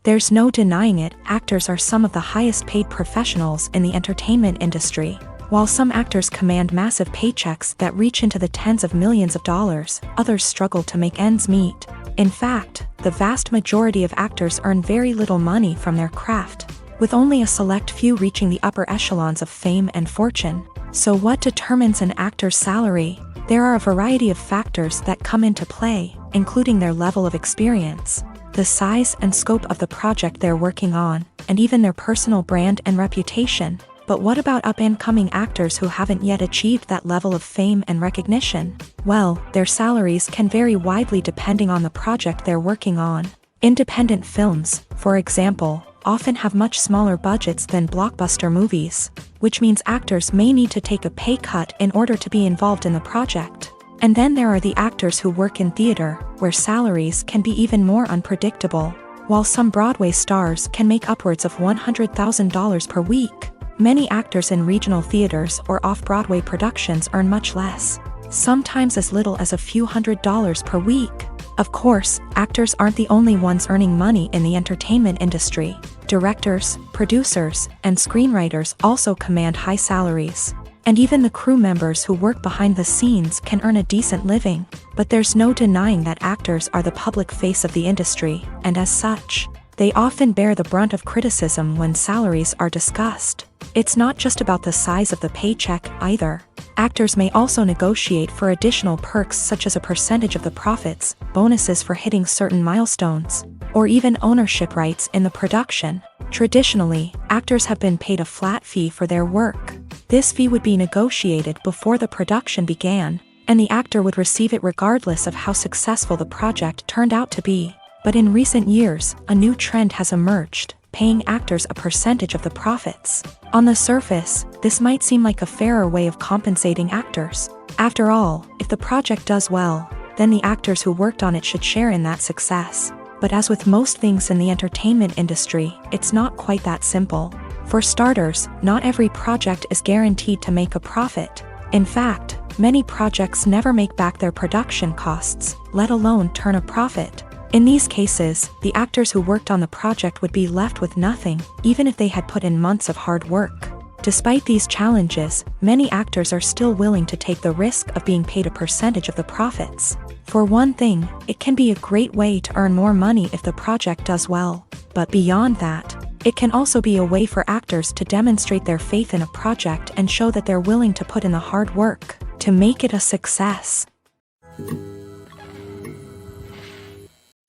There's no denying it, actors are some of the highest paid professionals in the entertainment industry. While some actors command massive paychecks that reach into the tens of millions of dollars, others struggle to make ends meet. In fact, the vast majority of actors earn very little money from their craft, with only a select few reaching the upper echelons of fame and fortune. So what determines an actor's salary? There are a variety of factors that come into play, including their level of experience, the size and scope of the project they're working on, and even their personal brand and reputation. But what about up-and-coming actors who haven't yet achieved that level of fame and recognition? Well, their salaries can vary widely depending on the project they're working on. Independent films, for example, often have much smaller budgets than blockbuster movies, which means actors may need to take a pay cut in order to be involved in the project. And then there are the actors who work in theater, where salaries can be even more unpredictable. While some Broadway stars can make upwards of $100,000 per week, many actors in regional theaters or off-Broadway productions earn much less, sometimes as little as a few $100s per week. Of course, actors aren't the only ones earning money in the entertainment industry. Directors, producers, and screenwriters also command high salaries. And even the crew members who work behind the scenes can earn a decent living. But there's no denying that actors are the public face of the industry, and as such, they often bear the brunt of criticism when salaries are discussed. It's not just about the size of the paycheck either. Actors may also negotiate for additional perks such as a percentage of the profits, bonuses for hitting certain milestones, or even ownership rights in the production. Traditionally, actors have been paid a flat fee for their work. This fee would be negotiated before the production began, and the actor would receive it regardless of how successful the project turned out to be. But in recent years, a new trend has emerged, paying actors a percentage of the profits. On the surface, this might seem like a fairer way of compensating actors. After all, if the project does well, then the actors who worked on it should share in that success. But as with most things in the entertainment industry, it's not quite that simple. For starters, not every project is guaranteed to make a profit. In fact, many projects never make back their production costs, let alone turn a profit. In these cases, the actors who worked on the project would be left with nothing, even if they had put in months of hard work. Despite these challenges, many actors are still willing to take the risk of being paid a percentage of the profits. For one thing, it can be a great way to earn more money if the project does well. But beyond that, it can also be a way for actors to demonstrate their faith in a project and show that they're willing to put in the hard work to make it a success.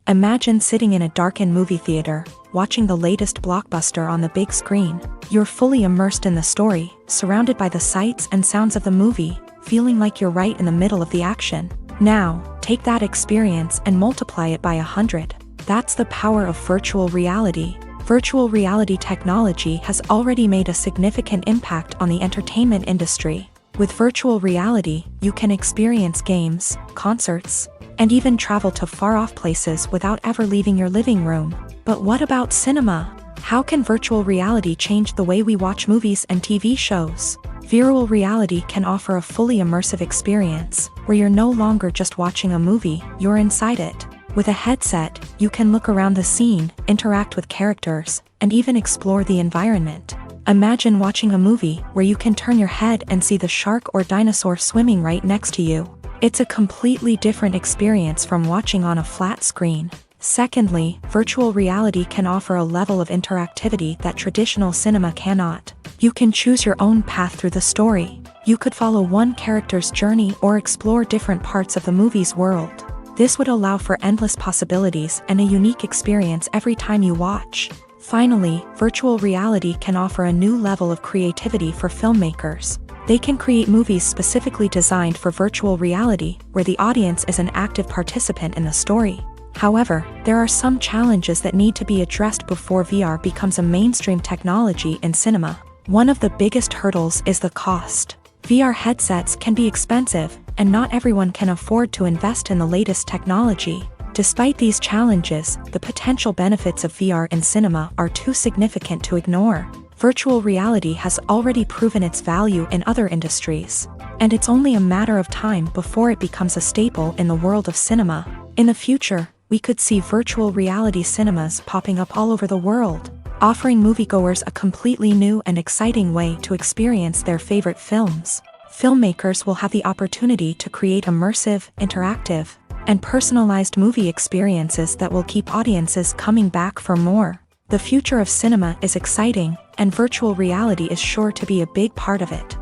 Imagine sitting in a darkened movie theater, watching the latest blockbuster on the big screen. You're fully immersed in the story, surrounded by the sights and sounds of the movie, feeling like you're right in the middle of the action. Now, take that experience and multiply it by 100. That's the power of virtual reality. Virtual reality technology has already made a significant impact on the entertainment industry. With virtual reality, you can experience games, concerts, and even travel to far-off places without ever leaving your living room. But what about cinema? How can virtual reality change the way we watch movies and TV shows? Virtual reality can offer a fully immersive experience, where you're no longer just watching a movie, you're inside it. With a headset, you can look around the scene, interact with characters, and even explore the environment. Imagine watching a movie where you can turn your head and see the shark or dinosaur swimming right next to you. It's a completely different experience from watching on a flat screen. Secondly, virtual reality can offer a level of interactivity that traditional cinema cannot. You can choose your own path through the story. You could follow one character's journey or explore different parts of the movie's world. This would allow for endless possibilities and a unique experience every time you watch. Finally, virtual reality can offer a new level of creativity for filmmakers. They can create movies specifically designed for virtual reality, where the audience is an active participant in the story. However, there are some challenges that need to be addressed before VR becomes a mainstream technology in cinema. One of the biggest hurdles is the cost. VR headsets can be expensive, and not everyone can afford to invest in the latest technology. Despite these challenges, the potential benefits of VR in cinema are too significant to ignore. Virtual reality has already proven its value in other industries, and it's only a matter of time before it becomes a staple in the world of cinema. In the future, we could see virtual reality cinemas popping up all over the world, offering moviegoers a completely new and exciting way to experience their favorite films. Filmmakers will have the opportunity to create immersive, interactive, and personalized movie experiences that will keep audiences coming back for more. The future of cinema is exciting, and virtual reality is sure to be a big part of it.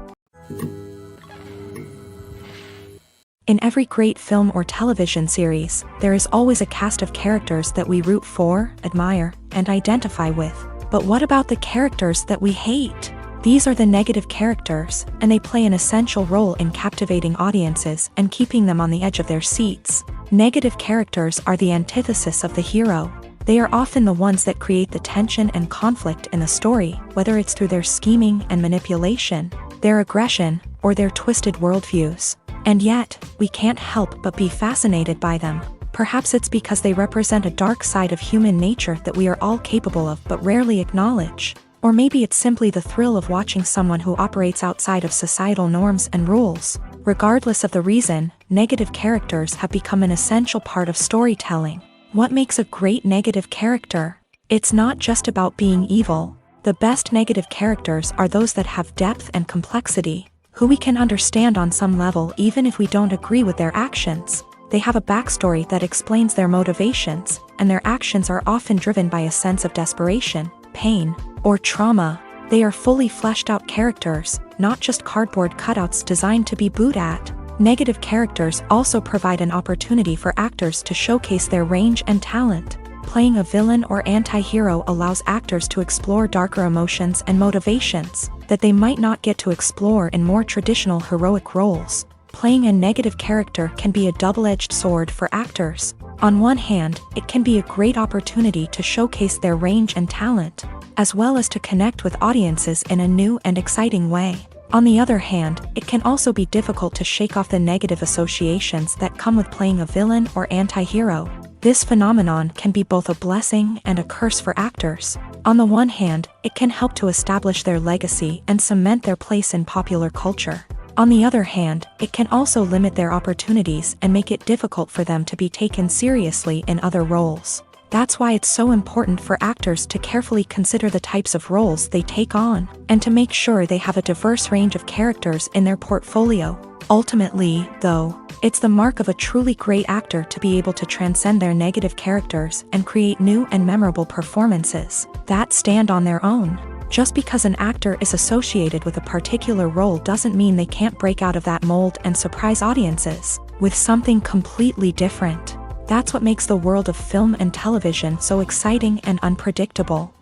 In every great film or television series, there is always a cast of characters that we root for, admire, and identify with. But what about the characters that we hate? These are the negative characters, and they play an essential role in captivating audiences and keeping them on the edge of their seats. Negative characters are the antithesis of the hero. They are often the ones that create the tension and conflict in the story, whether it's through their scheming and manipulation, their aggression, or their twisted worldviews. And yet, we can't help but be fascinated by them. Perhaps it's because they represent a dark side of human nature that we are all capable of but rarely acknowledge. Or maybe it's simply the thrill of watching someone who operates outside of societal norms and rules. Regardless of the reason, negative characters have become an essential part of storytelling. What makes a great negative character? It's not just about being evil. The best negative characters are those that have depth and complexity, who we can understand on some level even if we don't agree with their actions. They have a backstory that explains their motivations, and their actions are often driven by a sense of desperation, pain, or trauma. They are fully fleshed out characters, not just cardboard cutouts designed to be booed at. Negative characters also provide an opportunity for actors to showcase their range and talent. Playing a villain or anti-hero allows actors to explore darker emotions and motivations that they might not get to explore in more traditional heroic roles. Playing a negative character can be a double-edged sword for actors. On one hand, it can be a great opportunity to showcase their range and talent, as well as to connect with audiences in a new and exciting way. On the other hand, it can also be difficult to shake off the negative associations that come with playing a villain or anti-hero. This phenomenon can be both a blessing and a curse for actors. On the one hand, it can help to establish their legacy and cement their place in popular culture. On the other hand, it can also limit their opportunities and make it difficult for them to be taken seriously in other roles. That's why it's so important for actors to carefully consider the types of roles they take on, and to make sure they have a diverse range of characters in their portfolio. Ultimately, though, it's the mark of a truly great actor to be able to transcend their negative characters and create new and memorable performances that stand on their own. Just because an actor is associated with a particular role doesn't mean they can't break out of that mold and surprise audiences with something completely different. That's what makes the world of film and television so exciting and unpredictable.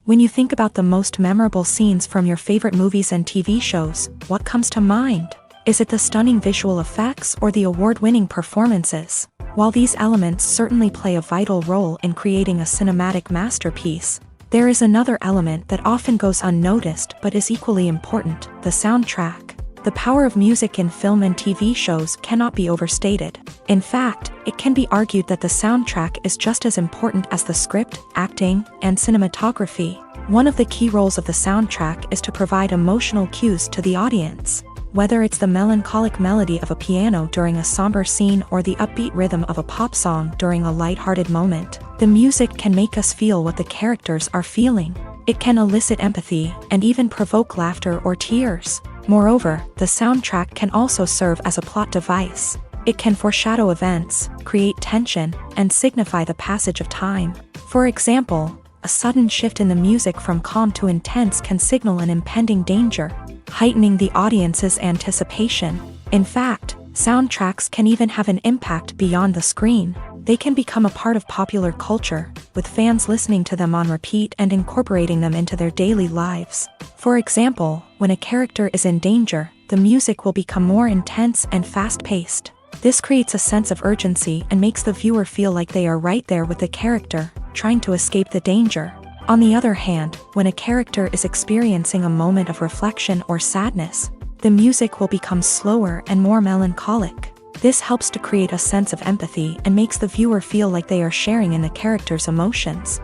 When you think about the most memorable scenes from your favorite movies and TV shows, what comes to mind? Is it the stunning visual effects or the award-winning performances? While these elements certainly play a vital role in creating a cinematic masterpiece, there is another element that often goes unnoticed but is equally important: the soundtrack. The power of music in film and TV shows cannot be overstated. In fact, it can be argued that the soundtrack is just as important as the script, acting, and cinematography. One of the key roles of the soundtrack is to provide emotional cues to the audience. Whether it's the melancholic melody of a piano during a somber scene or the upbeat rhythm of a pop song during a light-hearted moment, the music can make us feel what the characters are feeling. It can elicit empathy and even provoke laughter or tears. Moreover, the soundtrack can also serve as a plot device. It can foreshadow events, create tension, and signify the passage of time. For example, a sudden shift in the music from calm to intense can signal an impending danger, heightening the audience's anticipation. In fact, soundtracks can even have an impact beyond the screen. They can become a part of popular culture, with fans listening to them on repeat and incorporating them into their daily lives. For example, when a character is in danger, the music will become more intense and fast-paced. This creates a sense of urgency and makes the viewer feel like they are right there with the character, trying to escape the danger. On the other hand, when a character is experiencing a moment of reflection or sadness, the music will become slower and more melancholic. This helps to create a sense of empathy and makes the viewer feel like they are sharing in the character's emotions.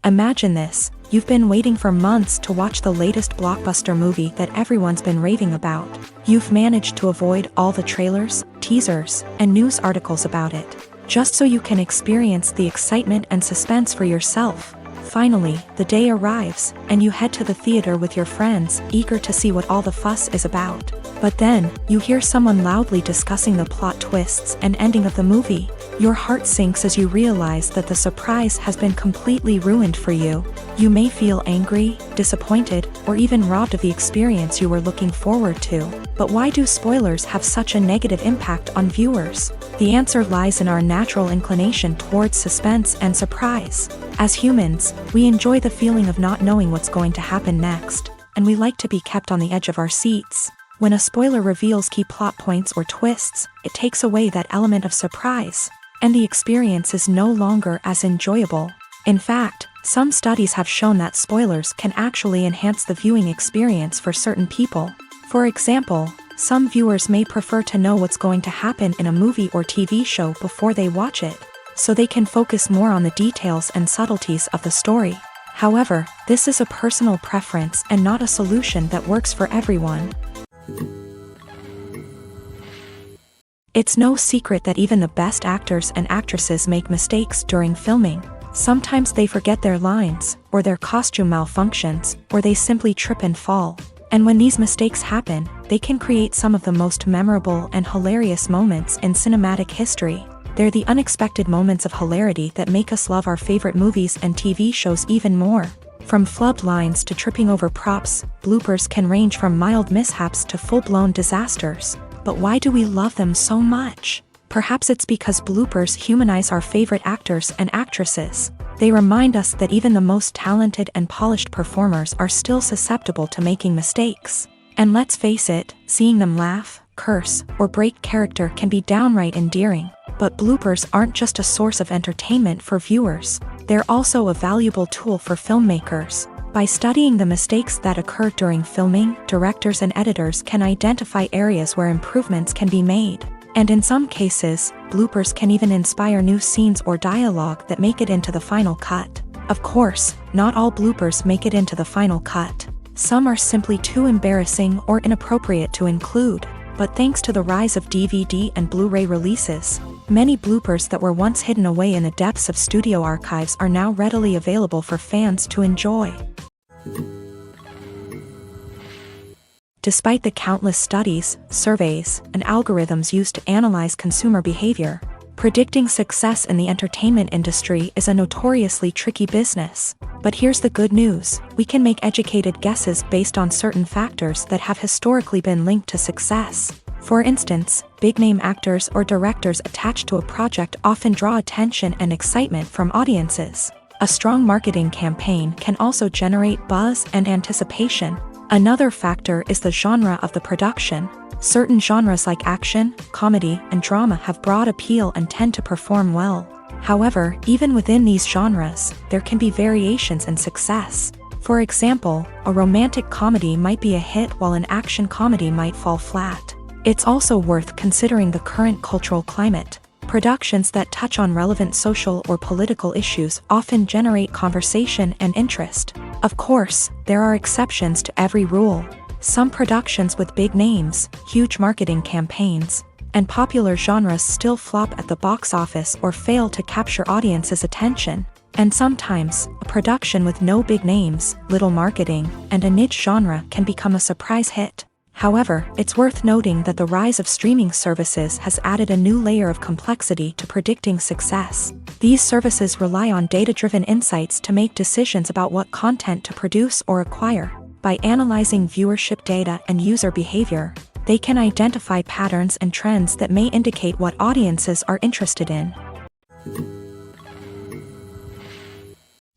Imagine this: you've been waiting for months to watch the latest blockbuster movie that everyone's been raving about. You've managed to avoid all the trailers, teasers, and news articles about it, just so you can experience the excitement and suspense for yourself. Finally, the day arrives, and you head to the theater with your friends, eager to see what all the fuss is about. But then, you hear someone loudly discussing the plot twists and ending of the movie. Your heart sinks as you realize that the surprise has been completely ruined for you. You may feel angry, disappointed, or even robbed of the experience you were looking forward to. But why do spoilers have such a negative impact on viewers? The answer lies in our natural inclination towards suspense and surprise. As humans, we enjoy the feeling of not knowing what's going to happen next, and we like to be kept on the edge of our seats. When a spoiler reveals key plot points or twists, it takes away that element of surprise, and the experience is no longer as enjoyable. In fact, some studies have shown that spoilers can actually enhance the viewing experience for certain people. For example, some viewers may prefer to know what's going to happen in a movie or TV show before they watch it, so they can focus more on the details and subtleties of the story. However, this is a personal preference and not a solution that works for everyone. It's no secret that even the best actors and actresses make mistakes during filming. Sometimes they forget their lines, or their costume malfunctions, or they simply trip and fall. And when these mistakes happen, they can create some of the most memorable and hilarious moments in cinematic history. They're the unexpected moments of hilarity that make us love our favorite movies and TV shows even more. From flubbed lines to tripping over props, bloopers can range from mild mishaps to full-blown disasters. But why do we love them so much? Perhaps it's because bloopers humanize our favorite actors and actresses. They remind us that even the most talented and polished performers are still susceptible to making mistakes. And let's face it, seeing them laugh, curse, or break character can be downright endearing. But bloopers aren't just a source of entertainment for viewers. They're also a valuable tool for filmmakers. By studying the mistakes that occur during filming, directors and editors can identify areas where improvements can be made. And in some cases, bloopers can even inspire new scenes or dialogue that make it into the final cut. Of course, not all bloopers make it into the final cut. Some are simply too embarrassing or inappropriate to include. But thanks to the rise of DVD and Blu-ray releases, many bloopers that were once hidden away in the depths of studio archives are now readily available for fans to enjoy. Despite the countless studies, surveys, and algorithms used to analyze consumer behavior, predicting success in the entertainment industry is a notoriously tricky business. But here's the good news: we can make educated guesses based on certain factors that have historically been linked to success. For instance, big-name actors or directors attached to a project often draw attention and excitement from audiences. A strong marketing campaign can also generate buzz and anticipation. Another factor is the genre of the production. Certain genres like action, comedy, and drama have broad appeal and tend to perform well. However, even within these genres, there can be variations in success. For example, a romantic comedy might be a hit while an action comedy might fall flat. It's also worth considering the current cultural climate. Productions that touch on relevant social or political issues often generate conversation and interest. Of course, there are exceptions to every rule. Some productions with big names, huge marketing campaigns, and popular genres still flop at the box office or fail to capture audiences' attention. And sometimes, a production with no big names, little marketing, and a niche genre can become a surprise hit. However, it's worth noting that the rise of streaming services has added a new layer of complexity to predicting success. These services rely on data-driven insights to make decisions about what content to produce or acquire. By analyzing viewership data and user behavior, they can identify patterns and trends that may indicate what audiences are interested in.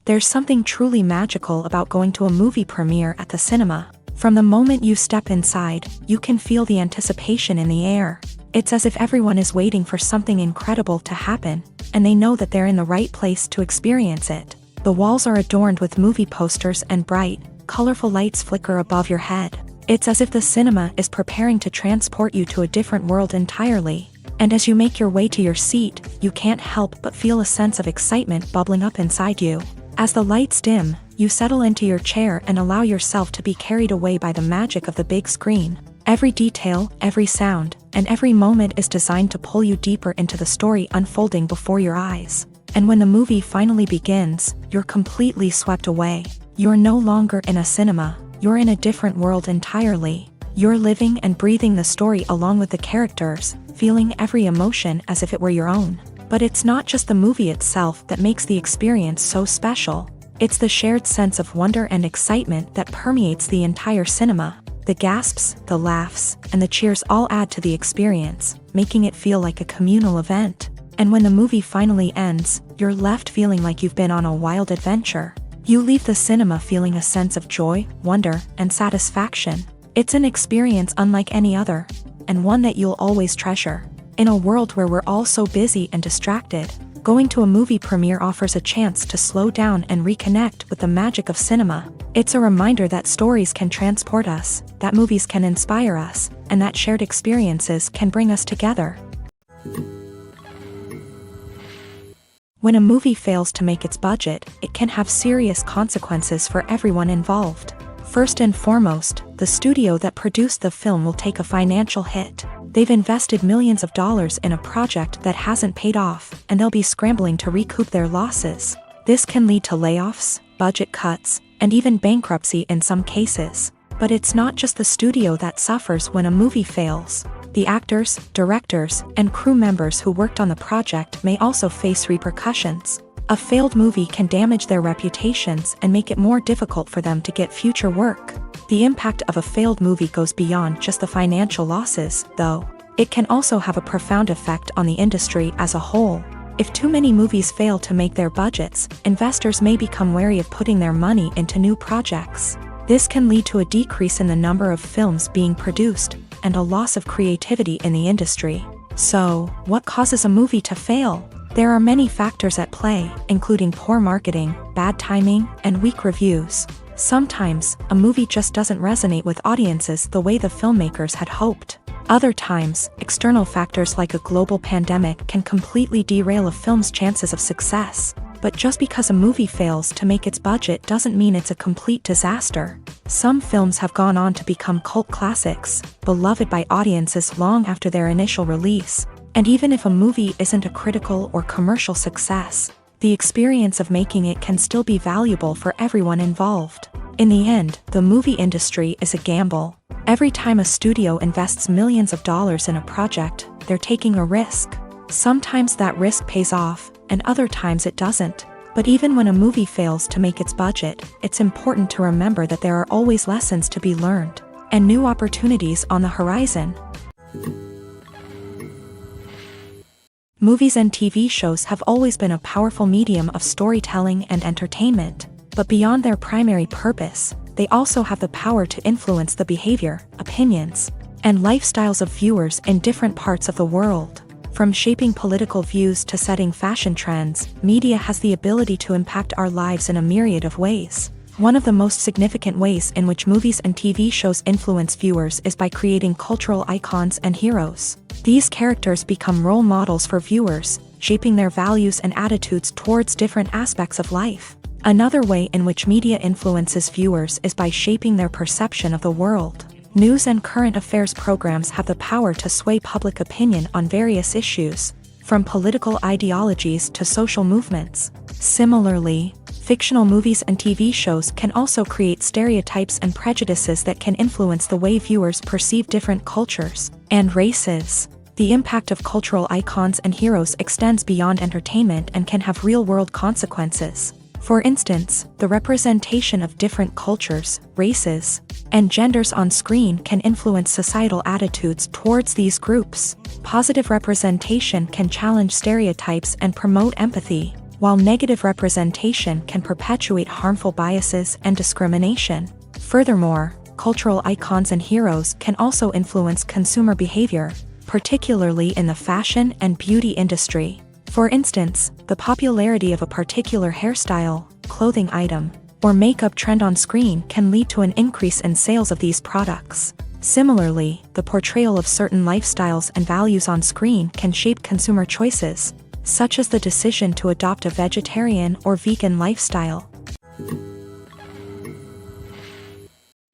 There's something truly magical about going to a movie premiere at the cinema. From the moment you step inside, you can feel the anticipation in the air. It's as if everyone is waiting for something incredible to happen, and they know that they're in the right place to experience it. The walls are adorned with movie posters and bright, colorful lights flicker above your head. It's as if the cinema is preparing to transport you to a different world entirely. And as you make your way to your seat, you can't help but feel a sense of excitement bubbling up inside you. As the lights dim, you settle into your chair and allow yourself to be carried away by the magic of the big screen. Every detail, every sound, and every moment is designed to pull you deeper into the story unfolding before your eyes. And when the movie finally begins, you're completely swept away. You're no longer in a cinema, you're in a different world entirely. You're living and breathing the story along with the characters, feeling every emotion as if it were your own. But it's not just the movie itself that makes the experience so special. It's the shared sense of wonder and excitement that permeates the entire cinema. The gasps, the laughs, and the cheers all add to the experience, making it feel like a communal event. And when the movie finally ends, you're left feeling like you've been on a wild adventure. You leave the cinema feeling a sense of joy, wonder, and satisfaction. It's an experience unlike any other, and one that you'll always treasure. In a world where we're all so busy and distracted, going to a movie premiere offers a chance to slow down and reconnect with the magic of cinema. It's a reminder that stories can transport us, that movies can inspire us, and that shared experiences can bring us together. When a movie fails to make its budget, it can have serious consequences for everyone involved. First and foremost, the studio that produced the film will take a financial hit. They've invested millions of dollars in a project that hasn't paid off, and they'll be scrambling to recoup their losses. This can lead to layoffs, budget cuts, and even bankruptcy in some cases. But it's not just the studio that suffers when a movie fails. The actors, directors, and crew members who worked on the project may also face repercussions. A failed movie can damage their reputations and make it more difficult for them to get future work. The impact of a failed movie goes beyond just the financial losses, though. It can also have a profound effect on the industry as a whole. If too many movies fail to make their budgets, investors may become wary of putting their money into new projects. This can lead to a decrease in the number of films being produced, and a loss of creativity in the industry. So, what causes a movie to fail? There are many factors at play, including poor marketing, bad timing, and weak reviews. Sometimes, a movie just doesn't resonate with audiences the way the filmmakers had hoped. Other times, external factors like a global pandemic can completely derail a film's chances of success. But just because a movie fails to make its budget doesn't mean it's a complete disaster. Some films have gone on to become cult classics, beloved by audiences long after their initial release. And even if a movie isn't a critical or commercial success, the experience of making it can still be valuable for everyone involved. In the end, the movie industry is a gamble. Every time a studio invests millions of dollars in a project, they're taking a risk. Sometimes that risk pays off, and other times it doesn't. But even when a movie fails to make its budget, it's important to remember that there are always lessons to be learned, and new opportunities on the horizon. Movies and TV shows have always been a powerful medium of storytelling and entertainment, but beyond their primary purpose, they also have the power to influence the behavior, opinions, and lifestyles of viewers in different parts of the world. From shaping political views to setting fashion trends, media has the ability to impact our lives in a myriad of ways. One of the most significant ways in which movies and TV shows influence viewers is by creating cultural icons and heroes. These characters become role models for viewers, shaping their values and attitudes towards different aspects of life. Another way in which media influences viewers is by shaping their perception of the world. News and current affairs programs have the power to sway public opinion on various issues, from political ideologies to social movements. Similarly, fictional movies and TV shows can also create stereotypes and prejudices that can influence the way viewers perceive different cultures and races. The impact of cultural icons and heroes extends beyond entertainment and can have real-world consequences. For instance, the representation of different cultures, races, and genders on screen can influence societal attitudes towards these groups. Positive representation can challenge stereotypes and promote empathy, while negative representation can perpetuate harmful biases and discrimination. Furthermore, cultural icons and heroes can also influence consumer behavior, particularly in the fashion and beauty industry. For instance, the popularity of a particular hairstyle, clothing item, or makeup trend on screen can lead to an increase in sales of these products. Similarly, the portrayal of certain lifestyles and values on screen can shape consumer choices, such as the decision to adopt a vegetarian or vegan lifestyle.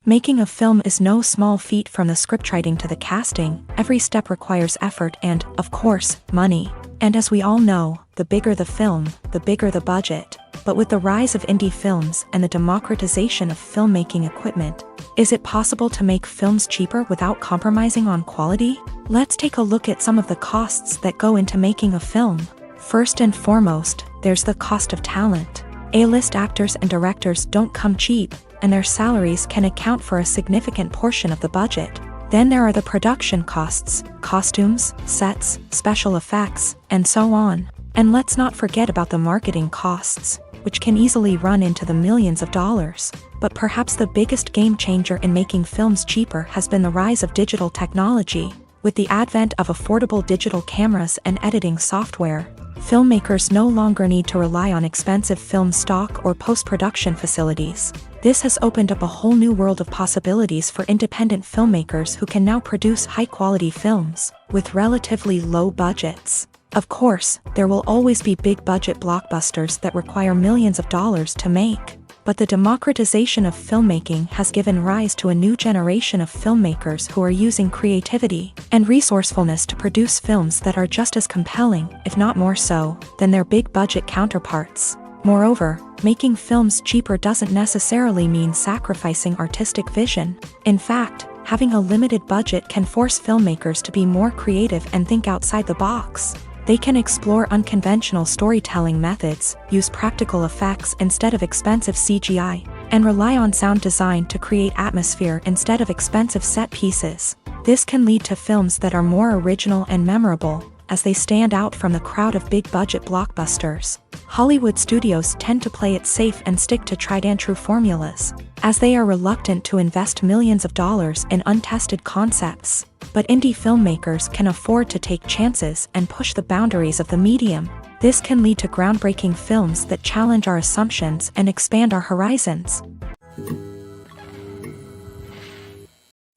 Making a film is no small feat. From the scriptwriting to the casting, every step requires effort and, of course, money. And as we all know, the bigger the film, the bigger the budget. But with the rise of indie films and the democratization of filmmaking equipment, is it possible to make films cheaper without compromising on quality? Let's take a look at some of the costs that go into making a film. First and foremost, there's the cost of talent. A-list actors and directors don't come cheap, and their salaries can account for a significant portion of the budget. Then there are the production costs, costumes, sets, special effects, and so on. And let's not forget about the marketing costs, which can easily run into the millions of dollars. But perhaps the biggest game changer in making films cheaper has been the rise of digital technology. With the advent of affordable digital cameras and editing software, filmmakers no longer need to rely on expensive film stock or post-production facilities. This has opened up a whole new world of possibilities for independent filmmakers who can now produce high-quality films with relatively low budgets. Of course, there will always be big-budget blockbusters that require millions of dollars to make. But the democratization of filmmaking has given rise to a new generation of filmmakers who are using creativity and resourcefulness to produce films that are just as compelling, if not more so, than their big-budget counterparts. Moreover, making films cheaper doesn't necessarily mean sacrificing artistic vision. In fact, having a limited budget can force filmmakers to be more creative and think outside the box. They can explore unconventional storytelling methods, use practical effects instead of expensive CGI, and rely on sound design to create atmosphere instead of expensive set pieces. This can lead to films that are more original and memorable, as they stand out from the crowd of big-budget blockbusters. Hollywood studios tend to play it safe and stick to tried-and-true formulas, as they are reluctant to invest millions of dollars in untested concepts. But indie filmmakers can afford to take chances and push the boundaries of the medium. This can lead to groundbreaking films that challenge our assumptions and expand our horizons.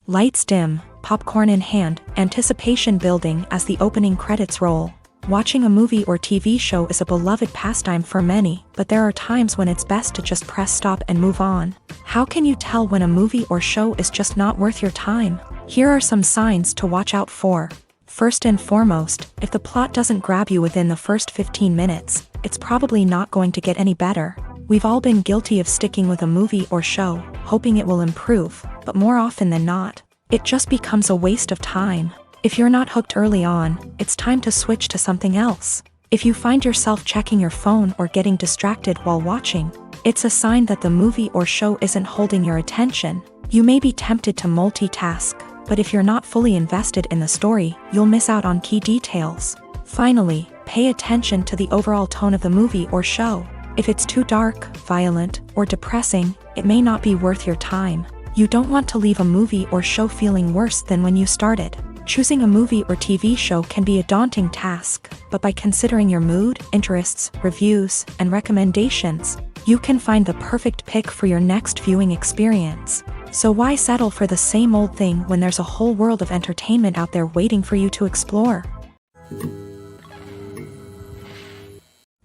Lights dim, popcorn in hand, anticipation building as the opening credits roll. Watching a movie or TV show is a beloved pastime for many, but there are times when it's best to just press stop and move on. How can you tell when a movie or show is just not worth your time? Here are some signs to watch out for. First and foremost, if the plot doesn't grab you within the first 15 minutes, it's probably not going to get any better. We've all been guilty of sticking with a movie or show, hoping it will improve, but more often than not, it just becomes a waste of time. If you're not hooked early on, it's time to switch to something else. If you find yourself checking your phone or getting distracted while watching, it's a sign that the movie or show isn't holding your attention. You may be tempted to multitask, but if you're not fully invested in the story, you'll miss out on key details. Finally, pay attention to the overall tone of the movie or show. If it's too dark, violent, or depressing, it may not be worth your time. You don't want to leave a movie or show feeling worse than when you started. Choosing a movie or TV show can be a daunting task, but by considering your mood, interests, reviews, and recommendations, You can find the perfect pick for your next viewing experience. So why settle for the same old thing when there's a whole world of entertainment out there waiting for you to explore?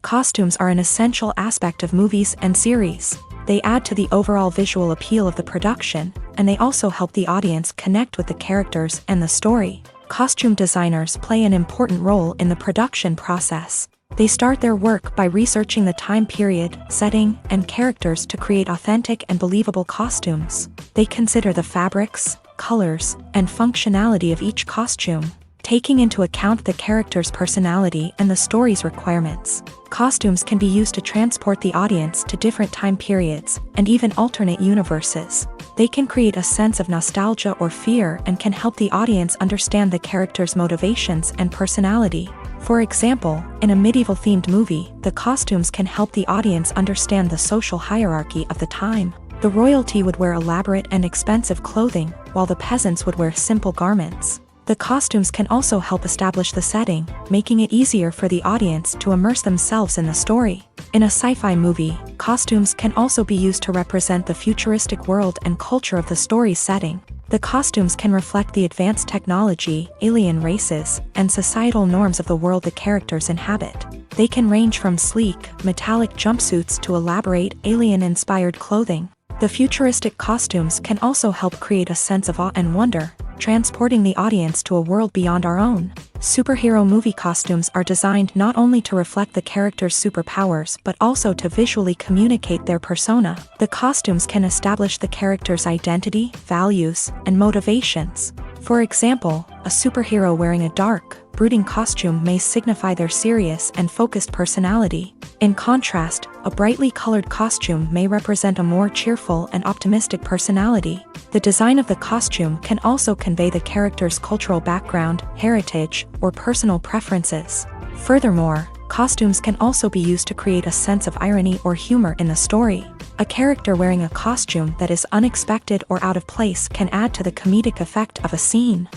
Costumes are an essential aspect of movies and series. They add to the overall visual appeal of the production, and they also help the audience connect with the characters and the story. Costume designers play an important role in the production process. They start their work by researching the time period, setting, and characters to create authentic and believable costumes. They consider the fabrics, colors, and functionality of each costume, taking into account the character's personality and the story's requirements. Costumes can be used to transport the audience to different time periods and even alternate universes. They can create a sense of nostalgia or fear and can help the audience understand the character's motivations and personality. For example, in a medieval-themed movie, the costumes can help the audience understand the social hierarchy of the time. The royalty would wear elaborate and expensive clothing, while the peasants would wear simple garments. The costumes can also help establish the setting, making it easier for the audience to immerse themselves in the story. In a sci-fi movie, costumes can also be used to represent the futuristic world and culture of the story's setting. The costumes can reflect the advanced technology, alien races, and societal norms of the world the characters inhabit. They can range from sleek, metallic jumpsuits to elaborate, alien-inspired clothing. The futuristic costumes can also help create a sense of awe and wonder, transporting the audience to a world beyond our own. Superhero movie costumes are designed not only to reflect the character's superpowers but also to visually communicate their persona. The costumes can establish the character's identity, values, and motivations. For example, a superhero wearing a dark, brooding costume may signify their serious and focused personality. In contrast, a brightly colored costume may represent a more cheerful and optimistic personality. The design of the costume can also convey the character's cultural background, heritage, or personal preferences. Furthermore, costumes can also be used to create a sense of irony or humor in the story. A character wearing a costume that is unexpected or out of place can add to the comedic effect of a scene.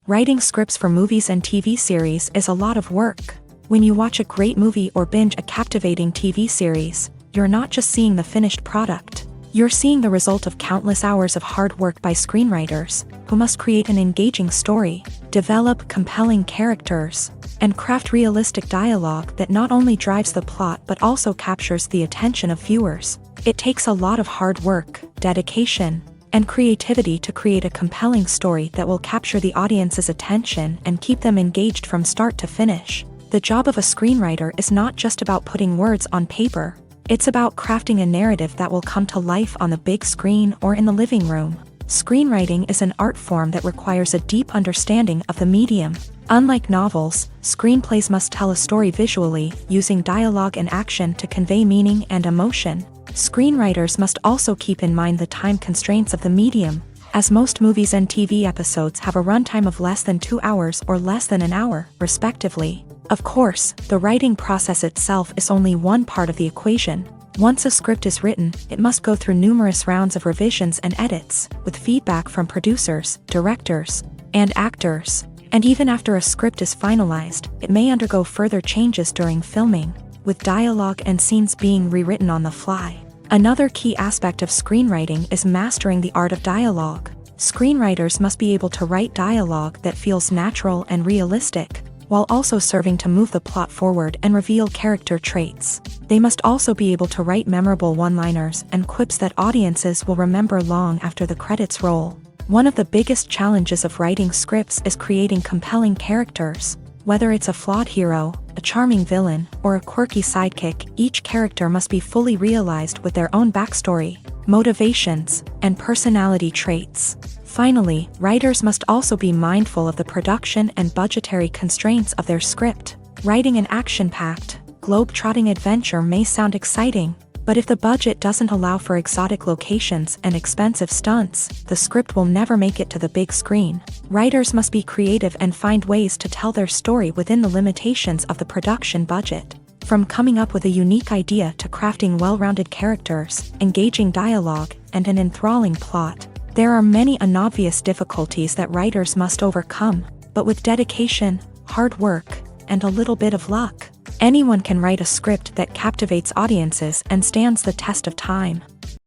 Writing scripts for movies and TV series is a lot of work. When you watch a great movie or binge a captivating TV series, you're not just seeing the finished product. You're seeing the result of countless hours of hard work by screenwriters, who must create an engaging story, develop compelling characters, and craft realistic dialogue that not only drives the plot but also captures the attention of viewers. It takes a lot of hard work, dedication, and creativity to create a compelling story that will capture the audience's attention and keep them engaged from start to finish. The job of a screenwriter is not just about putting words on paper. It's about crafting a narrative that will come to life on the big screen or in the living room. Screenwriting is an art form that requires a deep understanding of the medium. Unlike novels, screenplays must tell a story visually, using dialogue and action to convey meaning and emotion. Screenwriters must also keep in mind the time constraints of the medium, as most movies and TV episodes have a runtime of less than 2 hours or less than an hour, respectively. Of course, the writing process itself is only one part of the equation. Once a script is written, it must go through numerous rounds of revisions and edits, with feedback from producers, directors, and actors. And even after a script is finalized, it may undergo further changes during filming, with dialogue and scenes being rewritten on the fly. Another key aspect of screenwriting is mastering the art of dialogue. Screenwriters must be able to write dialogue that feels natural and realistic, while also serving to move the plot forward and reveal character traits. They must also be able to write memorable one-liners and quips that audiences will remember long after the credits roll. One of the biggest challenges of writing scripts is creating compelling characters. Whether it's a flawed hero, a charming villain, or a quirky sidekick, each character must be fully realized with their own backstory, motivations, and personality traits. Finally, writers must also be mindful of the production and budgetary constraints of their script. Writing an action-packed, globe-trotting adventure may sound exciting, but if the budget doesn't allow for exotic locations and expensive stunts, the script will never make it to the big screen. Writers must be creative and find ways to tell their story within the limitations of the production budget. From coming up with a unique idea to crafting well-rounded characters, engaging dialogue, and an enthralling plot, there are many unobvious difficulties that writers must overcome, but with dedication, hard work, and a little bit of luck, Anyone can write a script that captivates audiences and stands the test of time.